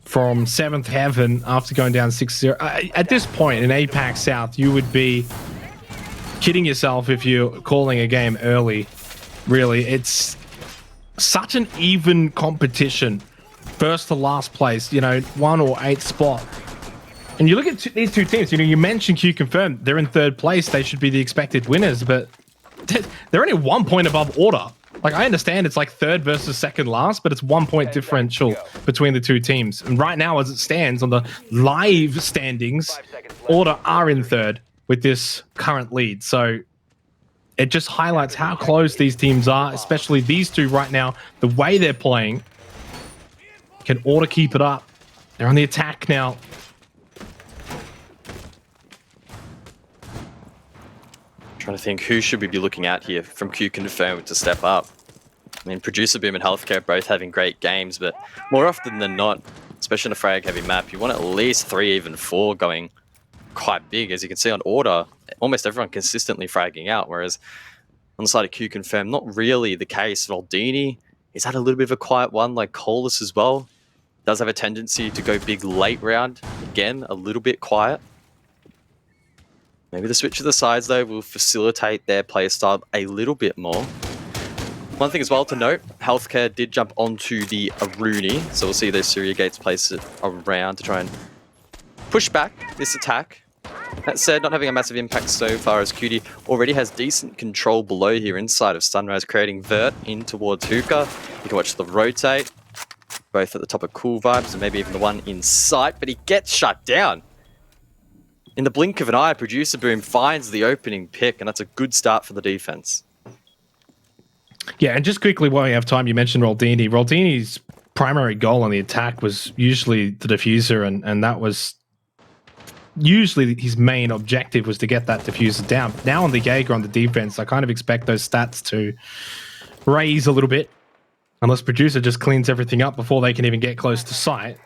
from 7th Heaven after going down 6-0. At this point in APAC South, you would be kidding yourself if you're calling a game early. Really, it's such an even competition. First to last place, you know, 1 or 8 spot. And you look at these two teams, you know, you mentioned QConfirm, they're in third place, they should be the expected winners, but they're only 1 point above Order. Like, I understand it's like third versus second last, but it's 1 point differential between the two teams. And right now, as it stands on the live standings, Order are in third with this current lead. So it just highlights how close these teams are, especially these two right now, the way they're playing. Can Order keep it up? They're on the attack now. Trying to think, who should we be looking at here from QConfirm to step up? I mean, Producer Boom and Healthcare both having great games, but more often than not, especially on a frag-heavy map, you want at least 3, even 4 going quite big. As you can see on Order, almost everyone consistently fragging out, whereas on the side of QConfirm, not really the case. Valdini, he's had a little bit of a quiet one, like Colas as well. Does have a tendency to go big late round. Again, a little bit quiet. Maybe the switch of the sides, though, will facilitate their play style a little bit more. One thing as well to note, Healthcare did jump onto the Aruni, so we'll see those Surya Gates place it around to try and push back this attack. That said, not having a massive impact so far, as QD already has decent control below here inside of Sunrise, creating Vert in towards Hookah. You can watch the rotate, both at the top of Cool Vibes and maybe even the one in sight, but he gets shut down. In the blink of an eye, Producer Boom finds the opening pick, and that's a good start for the defense. Yeah, and just quickly while we have time, you mentioned Roldini. Roldini's primary goal on the attack was usually the diffuser, and that was usually his main objective, was to get that diffuser down. Now on the Jaeger on the defense, I kind of expect those stats to raise a little bit, unless Producer just cleans everything up before they can even get close to sight.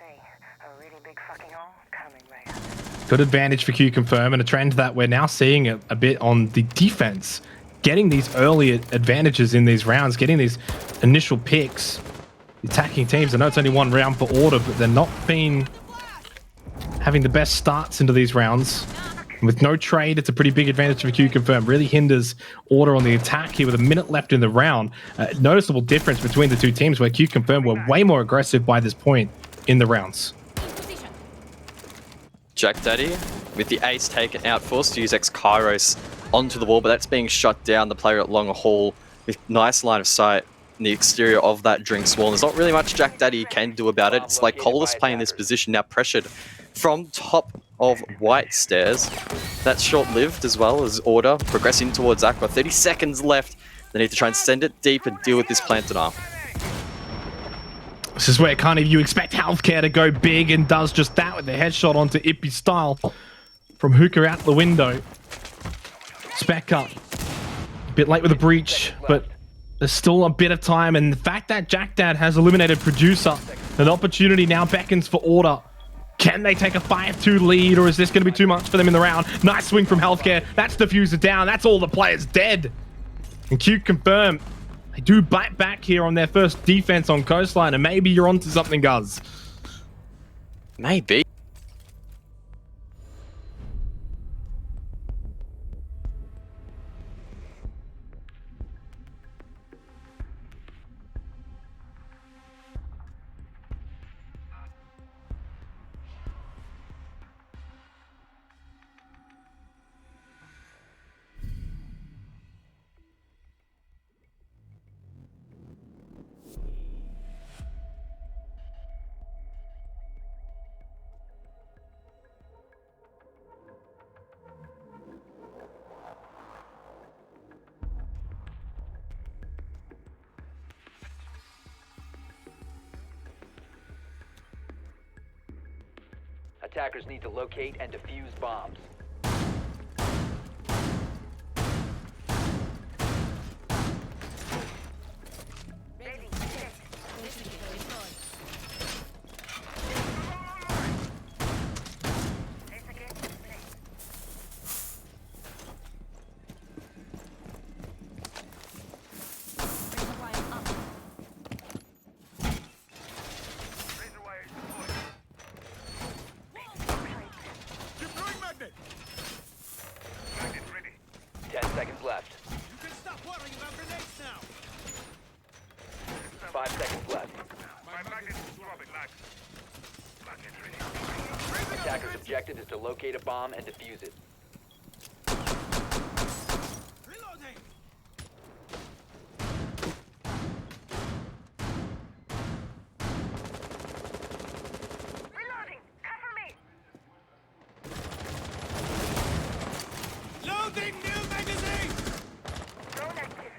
Good advantage for QConfirm, and a trend that we're now seeing a bit on the defense. Getting these early advantages in these rounds, getting these initial picks. The attacking teams, I know it's only one round for Order, but they're not been having the best starts into these rounds. With no trade, it's a pretty big advantage for QConfirm. Really hinders Order on the attack here with a minute left in the round. Noticeable difference between the two teams, where QConfirm were way more aggressive by this point in the rounds. Jack Daddy with the ace taken out, forced to use X-Kairos onto the wall, but that's being shut down. The player at Long Hall with nice line of sight in the exterior of that drinks wall. There's not really much Jack Daddy can do about it. It's like Colas playing this position now, pressured from top of White Stairs. That's short-lived as well as Order progressing towards Aqua. 30 seconds left. They need to try and send it deep and deal with this planted arm. This is where kind of you expect Healthcare to go big, and does just that with the headshot onto Ippy style from Hookah out the window. Spec up. A bit late with the breach, but there's still a bit of time, and the fact that Jack Dad has eliminated Producer, an opportunity now beckons for Order. Can they take a 5-2 lead, or is this going to be too much for them in the round? Nice swing from Healthcare. That's diffuser down. That's all the players dead. And QConfirm, they do bite back here on their first defense on Coastline, and maybe you're onto something, Guz. Maybe. Attackers need to locate and defuse bombs. Seconds left. You can stop worrying about grenades now. 5 seconds left. My magnet is dropping, lads. Attacker's objective is to locate a bomb and defuse it. Reloading! Cover me! Loading new magazine! Drone active.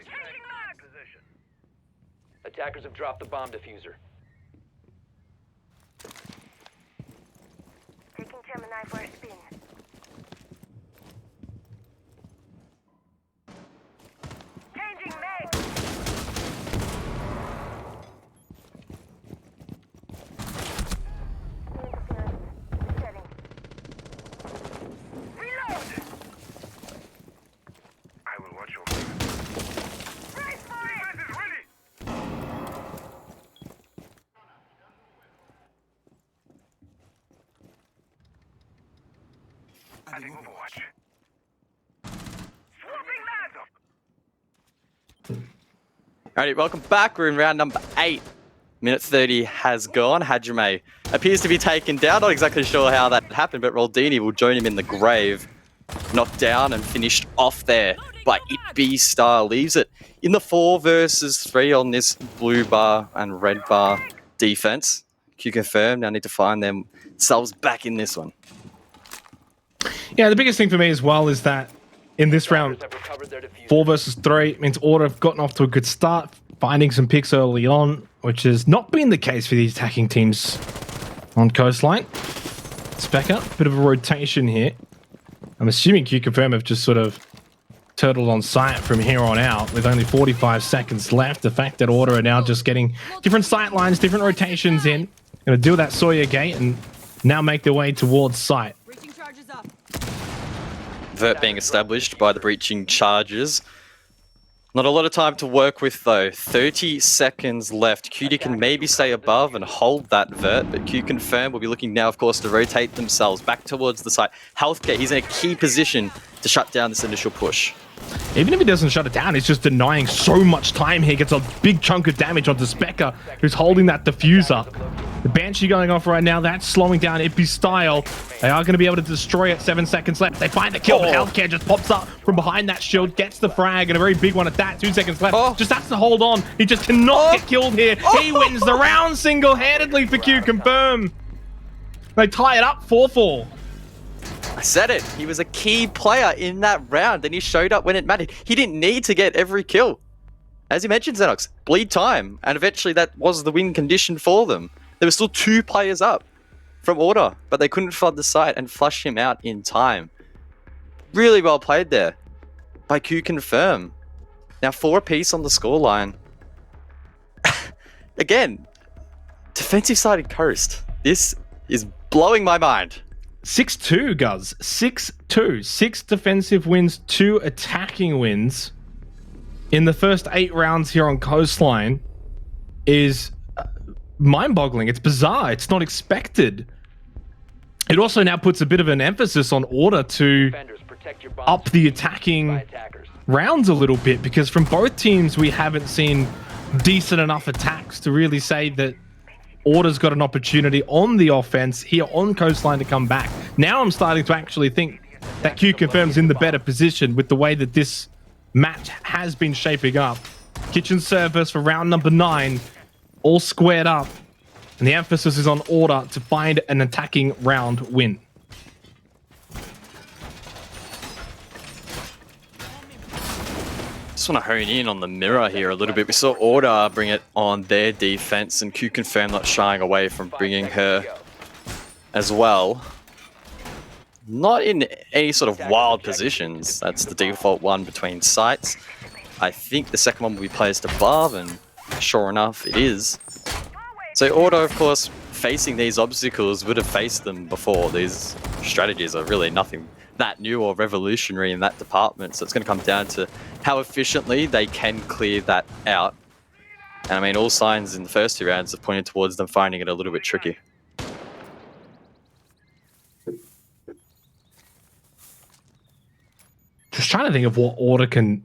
Changing mag! Attackers have dropped the bomb diffuser. Taking Gemini for a spin. Changing mag! Setting. Reload! I will watch your back. Brace for it! Defense is ready! Adding Overwatch. Swapping mag! Alrighty, welcome back. We're in round number 8. Minute 30 has gone. Hajime appears to be taken down. Not exactly sure how that happened, but Roldini will join him in the grave. Knocked down and finished off there by It Star. Leaves it in the 4 versus 3 on this blue bar and red bar defense. QConfirm now need to find themselves back in this one. Yeah, the biggest thing for me as well is that in this round, Attackers have recovered their diffuser. 4 versus 3 means Order have gotten off to a good start, finding some picks early on, which has not been the case for these attacking teams on Coastline. Specker, bit of a rotation here. I'm assuming QConfirm have just sort of turtled on sight from here on out with only 45 seconds left. The fact that Order are now just getting different sight lines, different rotations in, going to deal that Sawyer gate and now make their way towards sight. Reaching charges up. Vert being established by the breaching charges. Not a lot of time to work with though. 30 seconds left. QD can maybe stay above and hold that Vert, but QConfirm will be looking now, of course, to rotate themselves back towards the site. Healthcare, he's in a key position to shut down this initial push. Even if he doesn't shut it down, he's just denying so much time here. Gets a big chunk of damage onto Specker, who's holding that diffuser. The Banshee going off right now. That's slowing down Ippy's style. They are going to be able to destroy it. 7 seconds left. They find the kill, but Healthcare just pops up from behind that shield, gets the frag, and a very big one at that. 2 seconds left. Just has to hold on. He just cannot get killed here. He wins the round single-handedly for QConfirm. They tie it up 4-4. I said it. He was a key player in that round, and he showed up when it mattered. He didn't need to get every kill. As you mentioned, Xenox, bleed time, and eventually that was the win condition for them. There were still 2 players up from Order, but they couldn't flood the site and flush him out in time. Really well played there by QConfirm. Now 4 apiece on the scoreline. Again, defensive sided Coast. This is blowing my mind. 6-2, Guz. 6-2. 6 defensive wins, 2 attacking wins in the first 8 rounds here on Coastline is mind-boggling. It's bizarre. It's not expected. It also now puts a bit of an emphasis on Order to Defenders, protect your bombs up the by attacking attackers. rounds a little bit, because from both teams we haven't seen decent enough attacks to really say that Order's got an opportunity on the offense here on Coastline to come back. Now I'm starting to actually think that QConfirm's in the better position with the way that this match has been shaping up. Kitchen service for round number 9, all squared up, and the emphasis is on Order to find an attacking round win. Just want to hone in on the mirror here a little bit. We saw Order bring it on their defense, and QConfirm not shying away from bringing her as well. Not in any sort of wild positions. That's the default one between sites. I think the second one will be placed above, and sure enough, it is. So Order, of course, facing these obstacles would have faced them before. These strategies are really nothing that new or revolutionary in that department. So it's going to come down to how efficiently they can clear that out. And I mean, all signs in the first 2 rounds have pointed towards them finding it a little bit tricky. Just trying to think of what Order can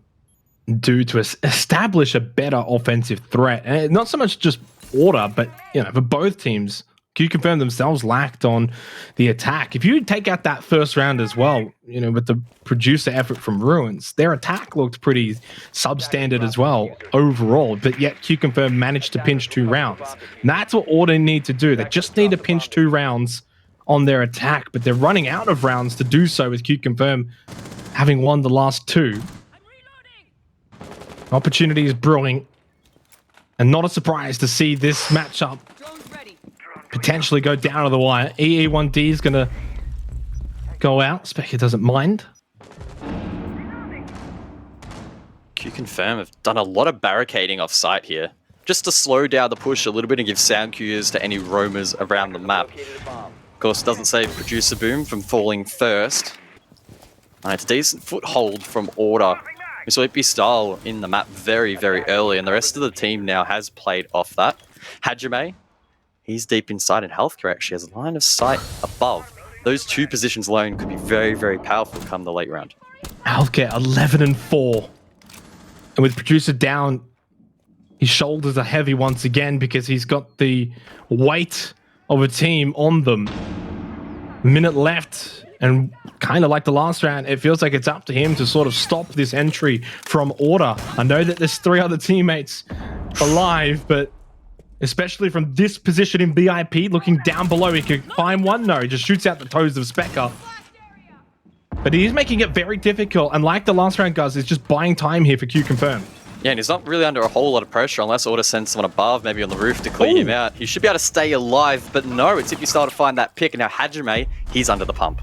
do to establish a better offensive threat. And not so much just Order, but for both teams, QConfirm themselves lacked on the attack. If you take out that first round as well, with the producer effort from Ruins, their attack looked pretty substandard as well overall, but yet QConfirm managed to pinch 2 rounds. And that's what Order need to do. They just need to pinch 2 rounds on their attack, but they're running out of rounds to do so with QConfirm having won the last 2. Opportunity is brewing, and not a surprise to see this matchup potentially go down to the wire. EE1D is going to go out. Spectre doesn't mind. QConfirm have done a lot of barricading off site here, just to slow down the push a little bit and give sound cues to any roamers around the map. Of course, it doesn't save Producer Boom from falling first. And it's a decent foothold from Order. We saw Ippy Style in the map very, very early, and the rest of the team now has played off that. Hajime, he's deep inside, and Healthcare actually has a line of sight above. Those 2 positions alone could be very, very powerful come the late round. Healthcare 11-4. And with Producer down, his shoulders are heavy once again because he's got the weight of a team on them. Minute left, and kind of like the last round, it feels like it's up to him to sort of stop this entry from Order. I know that there's 3 other teammates alive, but especially from this position in BIP, looking down below, he could find one. No, he just shoots out the toes of Specker. But he is making it very difficult, and like the last round, guys, it's just buying time here for QConfirm. Yeah, and he's not really under a whole lot of pressure unless Order sends someone above, maybe on the roof to clean him out. He should be able to stay alive, but no, it's Ippy Style to find that pick, and now Hajime, he's under the pump.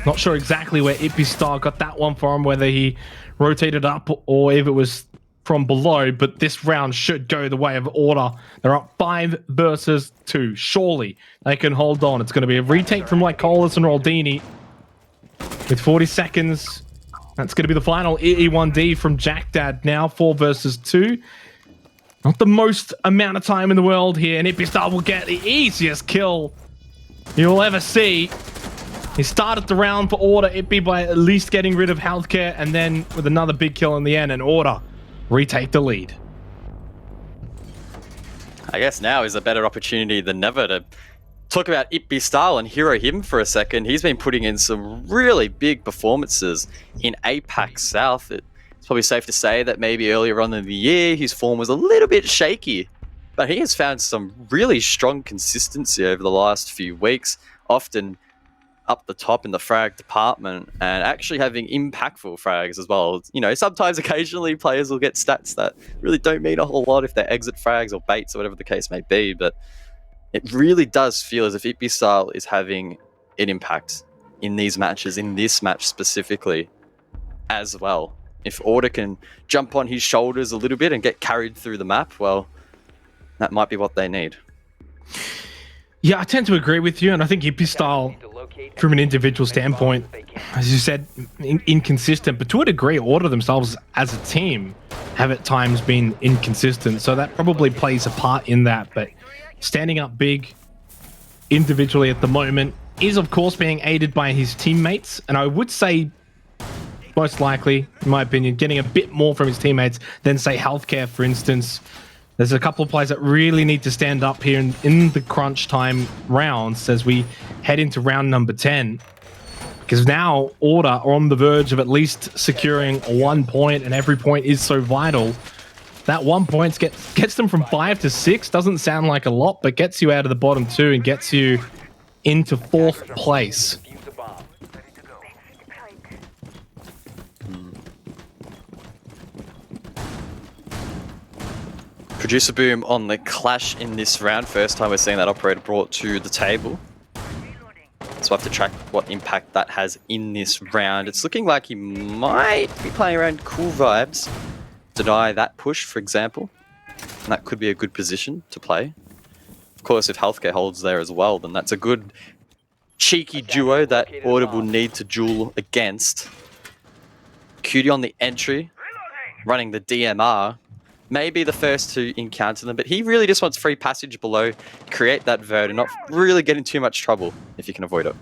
Not sure exactly where Ippy Star got that one from, whether he rotated up or if it was from below, but this round should go the way of Order. They're up 5 versus 2. Surely they can hold on. It's going to be a retake from Lycolis and Roldini with 40 seconds. That's going to be the final. EE1D from Jack Dad now, 4 versus 2. Not the most amount of time in the world here, and Ippy Star will get the easiest kill you'll ever see. He started the round for Order, Ippy, by at least getting rid of Healthcare, and then with another big kill in the end, and Order retake the lead. I guess now is a better opportunity than never to talk about Ippy Style and hero him for a second. He's been putting in some really big performances in APAC South. It's probably safe to say that maybe earlier on in the year, his form was a little bit shaky, but he has found some really strong consistency over the last few weeks, often up the top in the frag department, and actually having impactful frags as well. Sometimes occasionally players will get stats that really don't mean a whole lot if they're exit frags or baits or whatever the case may be, but it really does feel as if Ippy Style is having an impact in these matches, in this match specifically as well. If Order can jump on his shoulders a little bit and get carried through the map, well, that might be what they need. Yeah, I tend to agree with you, and I think Ippy Style, from an individual standpoint, as you said, inconsistent, but to a degree, Order themselves as a team have at times been inconsistent, so that probably plays a part in that, but standing up big individually at the moment is, of course, being aided by his teammates, and I would say, most likely, in my opinion, getting a bit more from his teammates than, say, Healthcare, for instance. There's a couple of players that really need to stand up here in the crunch time rounds as we head into round number 10. Because now Order are on the verge of at least securing 1 point, and every point is so vital. That 1 point gets them from 5 to 6. Doesn't sound like a lot, but gets you out of the bottom 2 and gets you into 4th place. Producer Boom on the clash in this round. First time we're seeing that operator brought to the table. So I have to track what impact that has in this round. It's looking like he might be playing around cool vibes. Deny that push, for example. And that could be a good position to play. Of course, if Healthcare holds there as well, then that's a good cheeky duo that Order will need to duel against. Cutie on the entry, running the DMR. maybe the first to encounter them, but he really just wants free passage below, create that vert, and not really get in too much trouble if you can avoid it.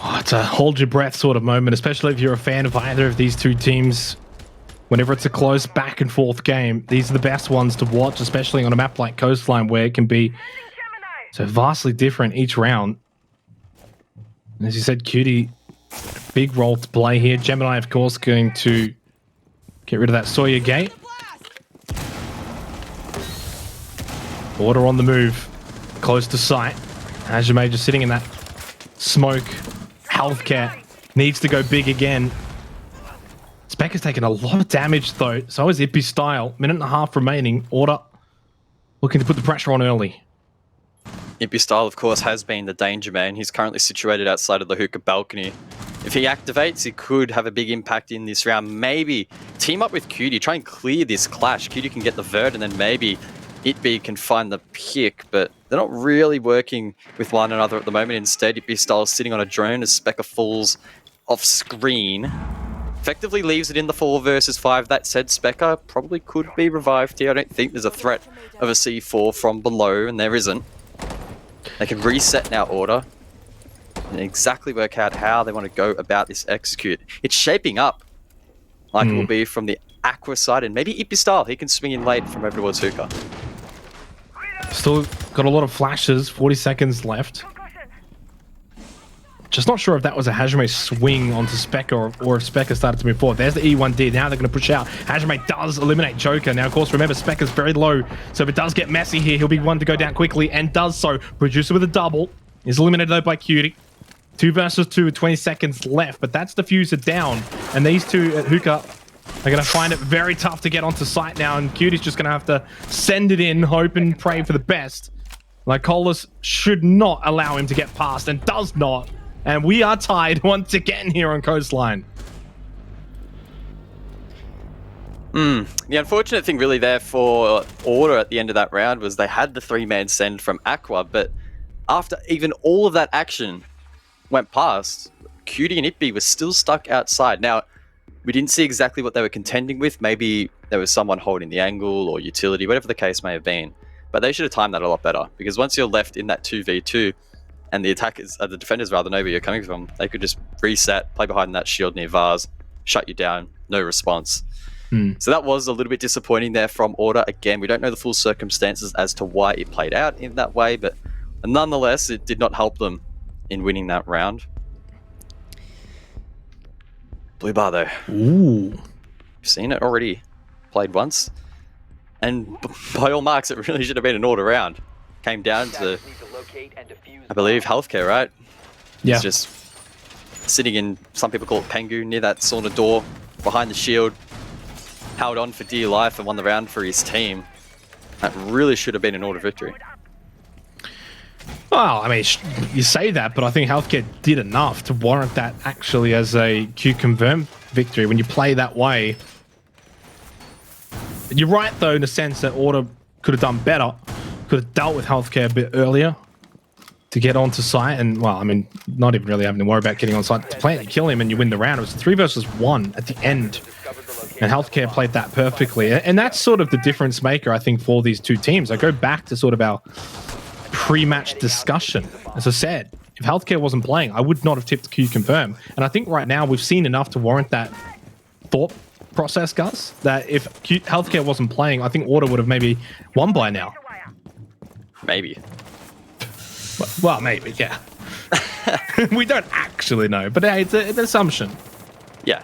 Oh, it's a hold your breath sort of moment, especially if you're a fan of either of these two teams. Whenever it's a close back and forth game, these are the best ones to watch, especially on a map like Coastline where it can be so vastly different each round. And as you said, Cutie, big role to play here. Gemini, of course, going to get rid of that Sawyer gate. Order on the move, close to sight. Hajime just sitting in that smoke. Healthcare needs to go big again. Spec has taken a lot of damage though, so is Ippy Style. Minute and a half remaining. Order looking to put the pressure on early. Impy Style, of course, has been the danger man. He's currently situated outside of the hookah balcony. If he activates, he could have a big impact in this round. Maybe team up with Cutie, try and clear this clash. Cutie can get the vert, and then maybe Itby can find the pick, but they're not really working with one another at the moment. Instead, Itby Style is sitting on a drone as Specker falls off screen. Effectively leaves it in the 4 versus 5. That said, Specker probably could be revived here. I don't think there's a threat of a C4 from below, and there isn't. They can reset now Order and exactly work out how they want to go about this execute. It's shaping up like it will be from the Aqua side, and maybe Ippy Style. He can swing in late from over towards Hookah. Still got a lot of flashes, 40 seconds left. Just not sure if that was a Hajime swing onto Specker or if Specker started to move forward. There's the E1D. Now they're going to push out. Hajime does eliminate Joker. Now, of course, remember, Specker's very low. So if it does get messy here, he'll be one to go down quickly and does so. Producer with a double. Is eliminated though by Cutie. 2 versus 2 with 20 seconds left. But that's diffuser down. And these two at Hookah are going to find it very tough to get onto site now. And Cutie's just going to have to send it in, hope and pray for the best. Like, Colas should not allow him to get past and does not. And we are tied once again here on Coastline. The unfortunate thing really there for Order at the end of that round was they had the 3-man send from Aqua, but after even all of that action went past, Cutie and Itby were still stuck outside. Now, we didn't see exactly what they were contending with. Maybe there was someone holding the angle or utility, whatever the case may have been. But they should have timed that a lot better, because once you're left in that 2v2, and the attackers, the defenders rather, know where you're coming from, they could just reset, play behind that shield near Vars, shut you down, no response. So that was a little bit disappointing there from Order. Again, we don't know the full circumstances as to why it played out in that way, but nonetheless, it did not help them in winning that round. Blue bar though. Ooh. You've seen it already. Played once. And by all marks, it really should have been an Order round. Came down to, I believe, healthcare, right? Yeah. He's just sitting in, some people call it Pengu, near that sauna door, behind the shield, held on for dear life and won the round for his team. That really should have been an Order victory. Well, I mean, you say that, but I think Healthcare did enough to warrant that actually as a QConfirm victory when you play that way. You're right, though, in the sense that Order could have done better. Could have dealt with Healthcare a bit earlier to get onto site, and well, I mean, not even really having to worry about getting on site. To play it, kill him, and you win the round. It was 3 versus 1 at the end, and Healthcare played that perfectly, and that's sort of the difference maker, I think, for these two teams. I go back to sort of our pre-match discussion. As I said, if Healthcare wasn't playing, I would not have tipped QConfirm, and I think right now we've seen enough to warrant that thought process, Gus. That if Healthcare wasn't playing, I think Order would have maybe won by now. Maybe. Well, maybe, yeah. We don't actually know, but hey, it's an assumption. Yeah.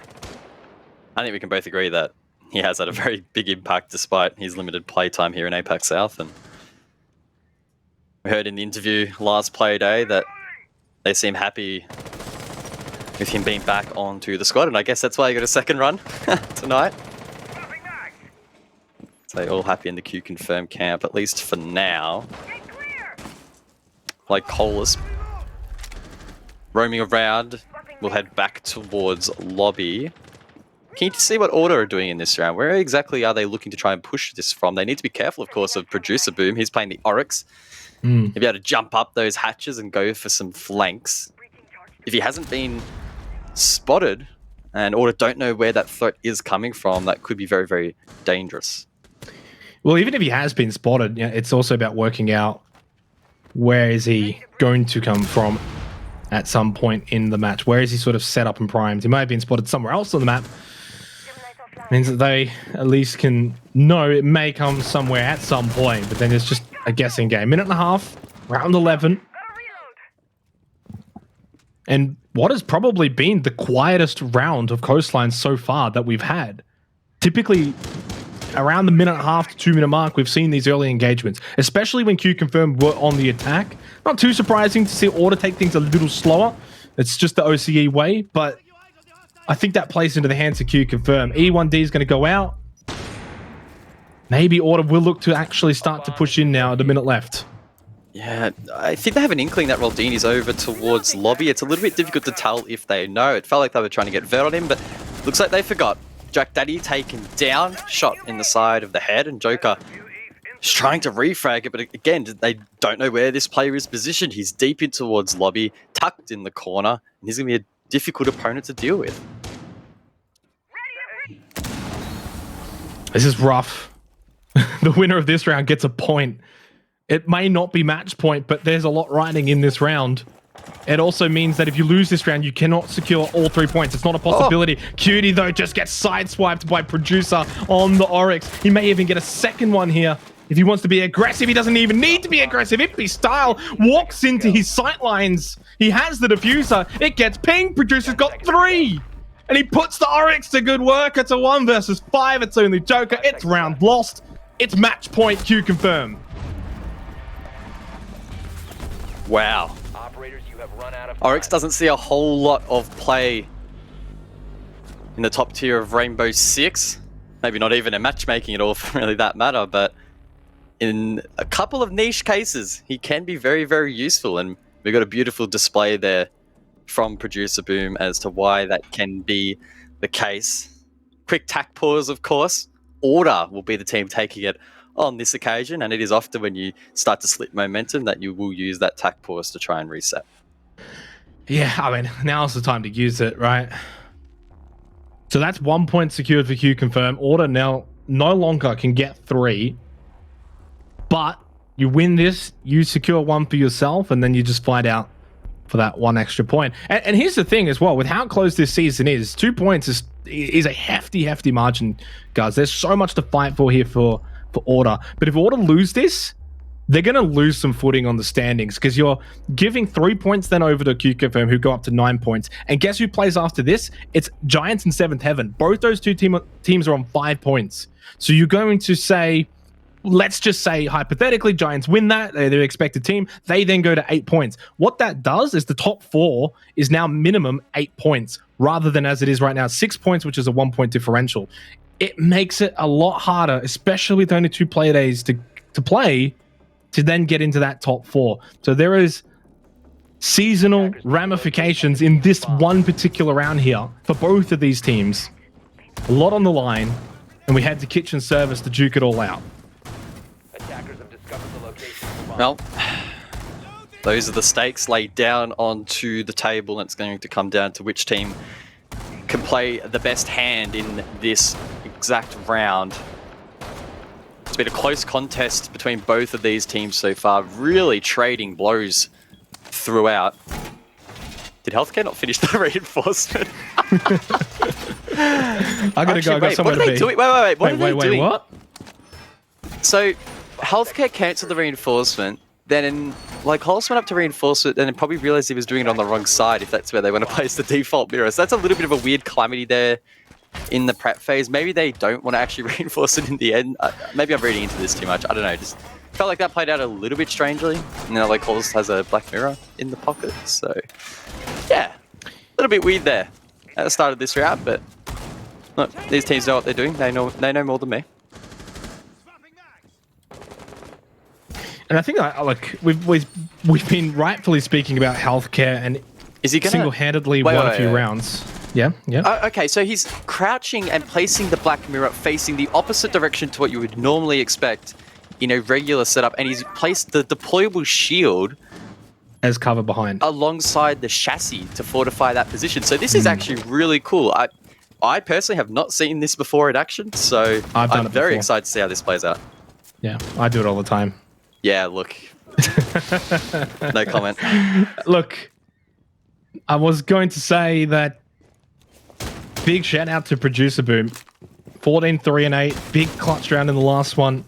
I think we can both agree that he has had a very big impact despite his limited playtime here in APAC South. And we heard in the interview last Playday that they seem happy with him being back onto the squad, and I guess that's why he got a second run tonight. So all happy in the QConfirm camp, at least for now. Like Colas roaming around, we'll head back towards lobby. Keen to see what Order are doing in this round. Where exactly are they looking to try and push this from? They need to be careful, of course, of Producer Boom. He's playing the Oryx. He'll be able to jump up those hatches and go for some flanks. If he hasn't been spotted and Order don't know where that threat is coming from. That could be very, very dangerous. Well, even if he has been spotted, it's also about working out where is he going to come from at some point in the match. Where is he sort of set up and primed? He might have been spotted somewhere else on the map. Means that they at least can know it may come somewhere at some point, but then it's just a guessing game. Minute and a half, round 11. And what has probably been the quietest round of Coastline so far that we've had. Typically, around the minute and a half to 2 minute mark, we've seen these early engagements, especially when QConfirm were on the attack. Not too surprising to see Order take things a little slower. It's just the OCE way, but I think that plays into the hands of QConfirm. E1D is going to go out. Maybe Order will look to actually start to push in now at a minute left. Yeah, I think they have an inkling that Roldini's over towards lobby. It's a little bit difficult to tell if they know. It felt like they were trying to get Vert on him, but looks like they forgot. Jack Daddy taken down, shot in the side of the head, and Joker is trying to refrag it, but again, they don't know where this player is positioned. He's deep in towards lobby, tucked in the corner, and he's going to be a difficult opponent to deal with. This is rough. The winner of this round gets a point. It may not be match point, but there's a lot riding in this round. It also means that if you lose this round, you cannot secure all 3 points. It's not a possibility. Cutie, though, just gets sideswiped by Producer on the Oryx. He may even get a second one here. If he wants to be aggressive, he doesn't even need to be aggressive. Ippy Style walks into his sightlines. He has the diffuser. It gets pinged. Producer's got 3. And he puts the Oryx to good work. It's a 1 versus 5. It's only Joker. It's round lost. It's match point QConfirm. Wow. Operators, you have run out of Oryx time. doesn't see a whole lot of play in the top tier of Rainbow Six. Maybe not even in matchmaking at all for really that matter, but in a couple of niche cases, he can be very, very useful. And we got a beautiful display there from Producer Boom as to why that can be the case. Quick tack pause, of course. Order will be the team taking it on this occasion, and it is often when you start to slip momentum that you will use that tack pause to try and reset. Yeah, I mean, now's the time to use it, right? So that's 1 point secured for QConfirm. Order now no longer can get 3, but you win this, you secure 1 for yourself, and then you just find out for that 1 extra point. And here's the thing as well, with how close this season is, 2 points is a hefty margin, guys. There's so much to fight for here for Order. But if Order lose this, they're going to lose some footing on the standings because you're giving 3 points then over to QConfirm, who go up to 9 points. And guess who plays after this? It's Giants and 7th Heaven. Both those two teams are on 5 points. So you're going to say, let's just say hypothetically Giants win that, they're the expected team, they then go to 8 points. What that does is the top 4 is now minimum 8 points rather than as it is right now 6 points, which is a 1 point differential. It makes it a lot harder, especially with only 2 play days to play, to then get into that top 4. So there is seasonal ramifications in this one particular round here for both of these teams. A lot on the line, and we head to kitchen service to duke it all out. Attackers have discovered the location of the bomb. Well, those are the stakes laid down onto the table, and it's going to come down to which team can play the best hand in this exact round. It's been a close contest between both of these teams so far, really trading blows throughout. Did Healthcare not finish the reinforcement? I gotta go. I got somewhere what are to they be. doing? Wait, what are they doing? What? So, Healthcare cancelled the reinforcement, then Hollis went up to reinforce it and then probably realized he was doing it on the wrong side if that's where they want to place the default mirror. So that's a little bit of a weird calamity there in the prep phase. Maybe they don't want to actually reinforce it in the end. Maybe I'm reading into this too much. I don't know. Just felt like that played out a little bit strangely. And now Hollis has a black mirror in the pocket. So yeah, a little bit weird there at the start of this round. But look, these teams know what they're doing. They know more than me. And I think we've been rightfully speaking about healthcare, and is he gonna single-handedly won a few rounds? Yeah. Okay, so he's crouching and placing the black mirror facing the opposite direction to what you would normally expect in a regular setup, and he's placed the deployable shield as cover behind. alongside the chassis to fortify that position. So this is actually really cool. I personally have not seen this before in action, so I've done I'm it very before. excited to see how this plays out. Yeah, I do it all the time. Yeah, look. No comment. Look, I was going to say that big shout out to Producer Boom. 14-3-8, big clutch round in the last one.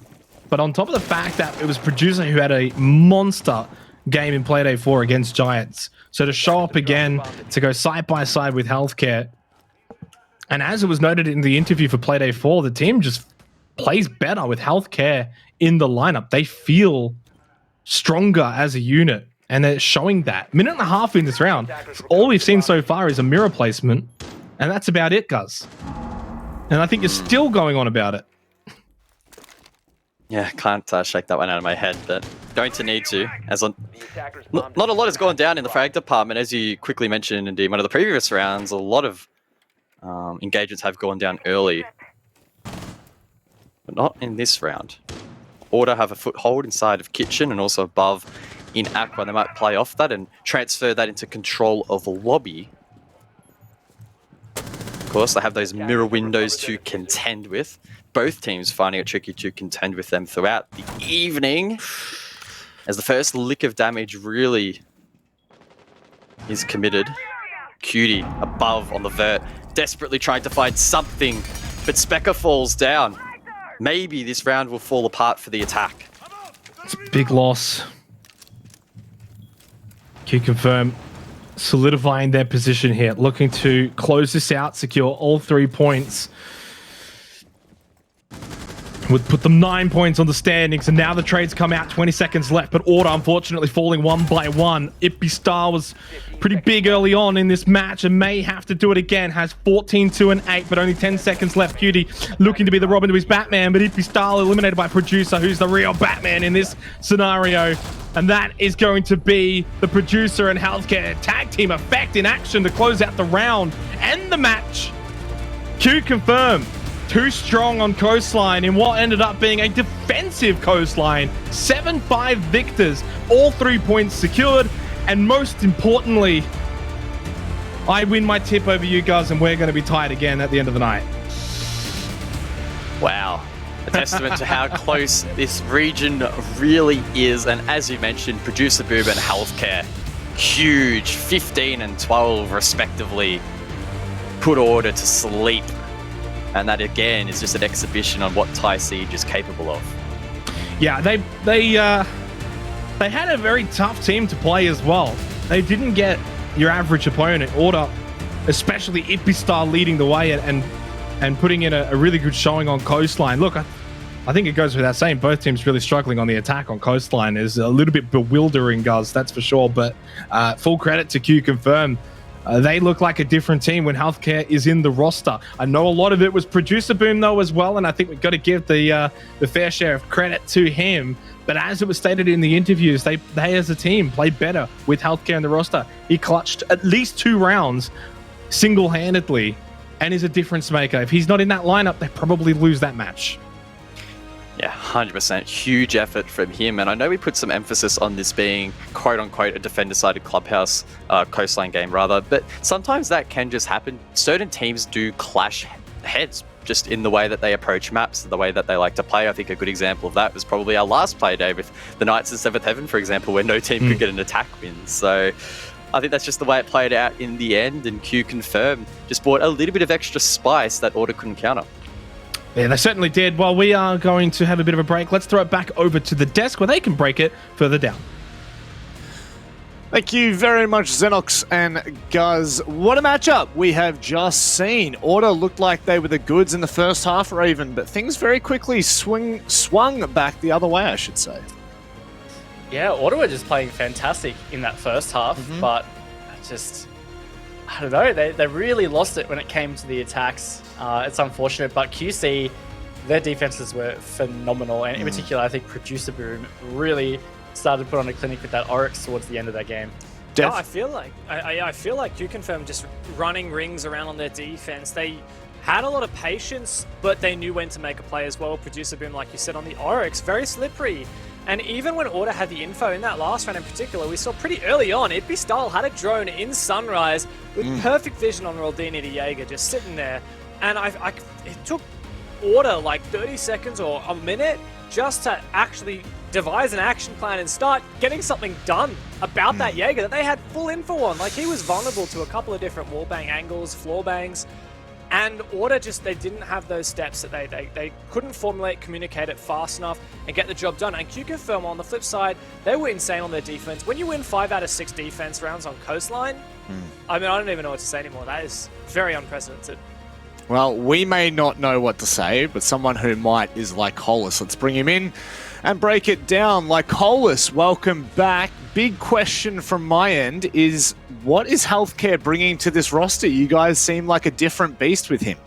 But on top of the fact that it was Producer who had a monster game in Playday 4 against Giants. So to show up again, to go side by side with Healthcare. And as it was noted in the interview for Playday 4, the team just plays better with Healthcare in the lineup. They feel stronger as a unit, and they're showing that. Minute and a half in this round, all we've seen so far is a mirror placement, and that's about it, Guz. And I think you're still going on about it. Yeah, can't shake that one out of my head, but going to need to. Not a lot has gone down in the frag department, as you quickly mentioned in one of the previous rounds. A lot of engagements have gone down early, but not in this round. Order have a foothold inside of Kitchen and also above in Aqua. They might play off that and transfer that into control of the lobby. Of course, they have those mirror windows to contend with. Both teams finding it tricky to contend with them throughout the evening, as the first lick of damage really is committed. Cutie above on the vert, desperately trying to find something, but Specker falls down. Maybe this round will fall apart for the attack. It's a big loss. QConfirm solidifying their position here, looking to close this out, secure all 3 points. Would put them 9 points on the standings, and now the trades come out, 20 seconds left, but Order unfortunately falling one by one. Ippy Star was pretty big early on in this match and may have to do it again. Has 14-2-8, but only 10 seconds left. Cutie looking to be the Robin to his Batman, but Ippy Star eliminated by Producer, who's the real Batman in this scenario. And that is going to be the Producer and Healthcare tag team effect in action to close out the round and the match. QConfirm, too strong on Coastline in what ended up being a defensive Coastline. 7-5 victors, all 3 points secured, and most importantly, I win my tip over you guys, and we're going to be tied again at the end of the night. Wow. A testament to how close this region really is. And as you mentioned, Producer Boob and Healthcare, huge, 15 and 12 respectively, put Order to sleep. And that again is just an exhibition on what Thai Siege is capable of. Yeah, they had a very tough team to play as well. They didn't get your average opponent. Order, especially Ippy Star, leading the way and putting in a really good showing on Coastline. Look, I think it goes without saying, both teams really struggling on the attack on Coastline. Is a little bit bewildering, Guz, that's for sure. But full credit to QConfirm. They look like a different team when Healthcare is in the roster. I know a lot of it was Producer Boom, though, as well, and I think we've got to give the fair share of credit to him. But as it was stated in the interviews, they as a team played better with Healthcare in the roster. He clutched at least 2 rounds single-handedly and is a difference maker. If he's not in that lineup, they probably lose that match. Yeah, 100%. Huge effort from him. And I know we put some emphasis on this being, quote-unquote, a defender-sided clubhouse Coastline game, rather. But sometimes that can just happen. Certain teams do clash heads just in the way that they approach maps, the way that they like to play. I think a good example of that was probably our last play day with the Knights in 7th Heaven, for example, where no team could get an attack win. So I think that's just the way it played out in the end. And QConfirm just brought a little bit of extra spice that Order couldn't counter. Yeah, they certainly did. Well, we are going to have a bit of a break. Let's throw it back over to the desk where they can break it further down. Thank you very much, Xenox and Guz. What a matchup we have just seen. Order looked like they were the goods in the first half, Raven, but things very quickly swung back the other way, I should say. Yeah, Order were just playing fantastic in that first half, but just, I don't know, they really lost it when it came to the attacks. It's unfortunate, but QC, their defenses were phenomenal, and in particular, I think Producer Boom really started to put on a clinic with that Oryx towards the end of that game. No, I feel like QConfirm just running rings around on their defense. They had a lot of patience, but they knew when to make a play as well. Producer Boom, like you said, on the Oryx, very slippery. And even when Order had the info in that last round in particular, we saw pretty early on, Itby Style had a drone in Sunrise with perfect vision on Roldini the Jaeger just sitting there. And it took Order like 30 seconds or a minute just to actually devise an action plan and start getting something done about that Jaeger that they had full info on. Like, he was vulnerable to a couple of different wallbang angles, floor bangs, and Order just, they didn't have those steps that they couldn't formulate, communicate it fast enough and get the job done. And QConfirm on the flip side, they were insane on their defense. When you win 5 out of 6 defense rounds on Coastline, I mean, I don't even know what to say anymore. That is very unprecedented. Well, we may not know what to say, but someone who might is Lycolis. Let's bring him in and break it down. Lycolis, welcome back. Big question from my end is, what is Healthcare bringing to this roster? You guys seem like a different beast with him.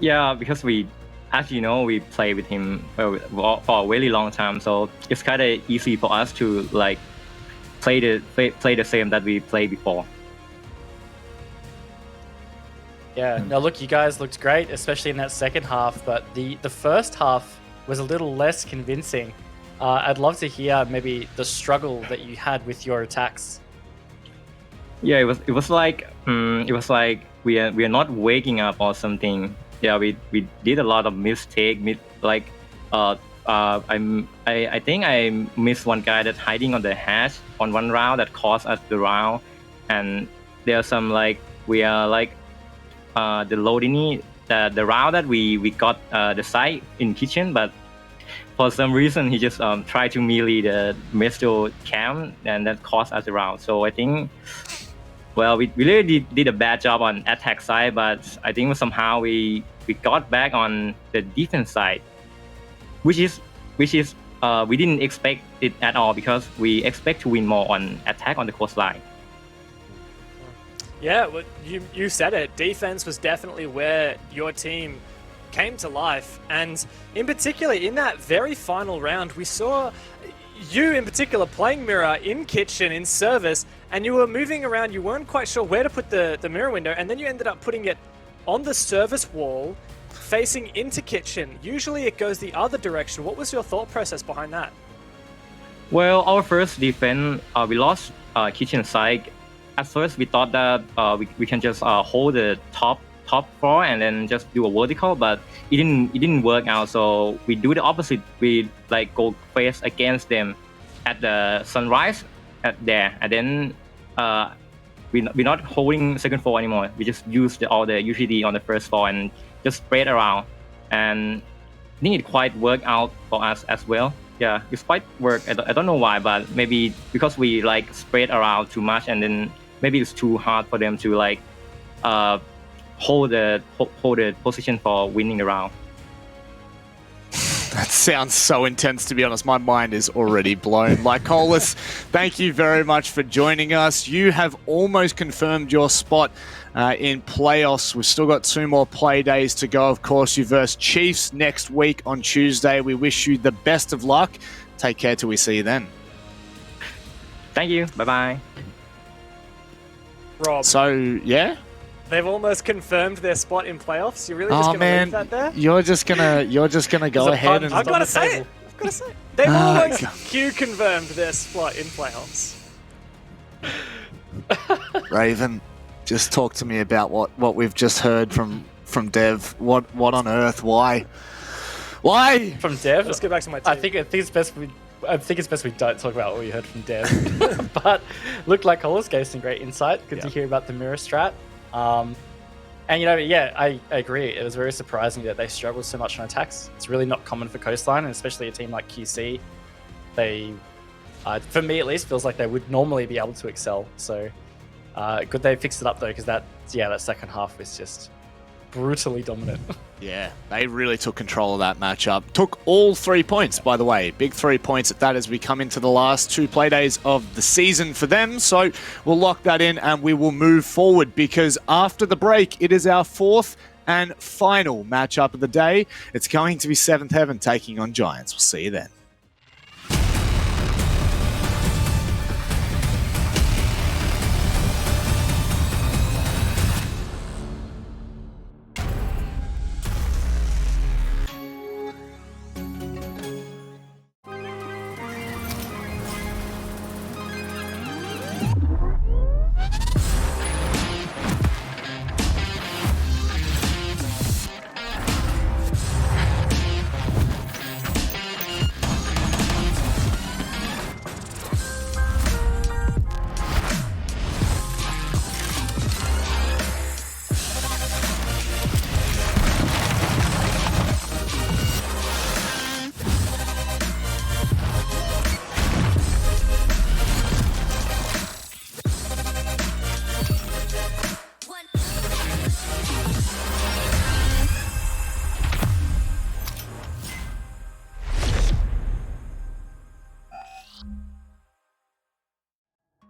Yeah, because we, as you know, we play with him for a really long time, so it's kind of easy for us to like play the same that we played before. Yeah, no, look, you guys looked great, especially in that second half, but the first half was a little less convincing. I'd love to hear maybe the struggle that you had with your attacks. Yeah, it was like we are not waking up or something. Yeah, we did a lot of mistake. I think I missed one guy that's hiding on the hatch on one round that cost us the round, and there are some like we are like the Lodini, the round that we got the site in kitchen, but for some reason he just tried to melee the Mesto camp, and that cost us the round. So I think, well, we really did a bad job on attack side, but I think somehow we got back on the defense side, which is we didn't expect it at all, because we expect to win more on attack on the coastline. Yeah, well, you said it. Defense was definitely where your team came to life. And in particular, in that very final round, we saw you in particular playing Mirror in kitchen, in service, and you were moving around. You weren't quite sure where to put the mirror window, and then you ended up putting it on the service wall facing into kitchen. Usually it goes the other direction. What was your thought process behind that? Well, our first defense, we lost kitchen side. At first, we thought that we can just hold the top floor and then just do a vertical, but it didn't work out. So we do the opposite. We like go face against them at the sunrise there, and then we're not holding second floor anymore. We just use all the utility on the first floor and just spread around. And I think it quite worked out for us as well. Yeah, it's quite work. I don't know why, but maybe because we like spread around too much, and then maybe it's too hard for them to like hold the position for winning the round. That sounds so intense, to be honest. My mind is already blown. Lycolis, thank you very much for joining us. You have almost confirmed your spot in playoffs. We've still got 2 more play days to go. Of course, you verse Chiefs next week on Tuesday. We wish you the best of luck. Take care till we see you then. Thank you. Bye-bye. Rob, So, yeah? they've almost confirmed their spot in playoffs. You're really just going to leave that there? You're just gonna go ahead and... I've got to say it. I've got to say it. They've almost confirmed their spot in playoffs. Raven, just talk to me about what we've just heard from Dev. What on earth? Why? From Dev? Let's go back to my team. I think it's best we don't talk about what we heard from Dev. But looked like Hollis gave some great insight. Good to hear about the mirror strat. And you know, yeah, I agree. It was very surprising that they struggled so much on attacks. It's really not common for Coastline, and especially a team like QC. They, for me at least, feels like they would normally be able to excel. So good they fixed it up though, because that second half was just brutally dominant. Yeah, they really took control of that matchup. Took all 3 points, by the way. Big 3 points at that as we come into the last 2 play days of the season for them. So we'll lock that in and we will move forward, because after the break, it is our 4th and final matchup of the day. It's going to be 7th Heaven taking on Giants. We'll see you then.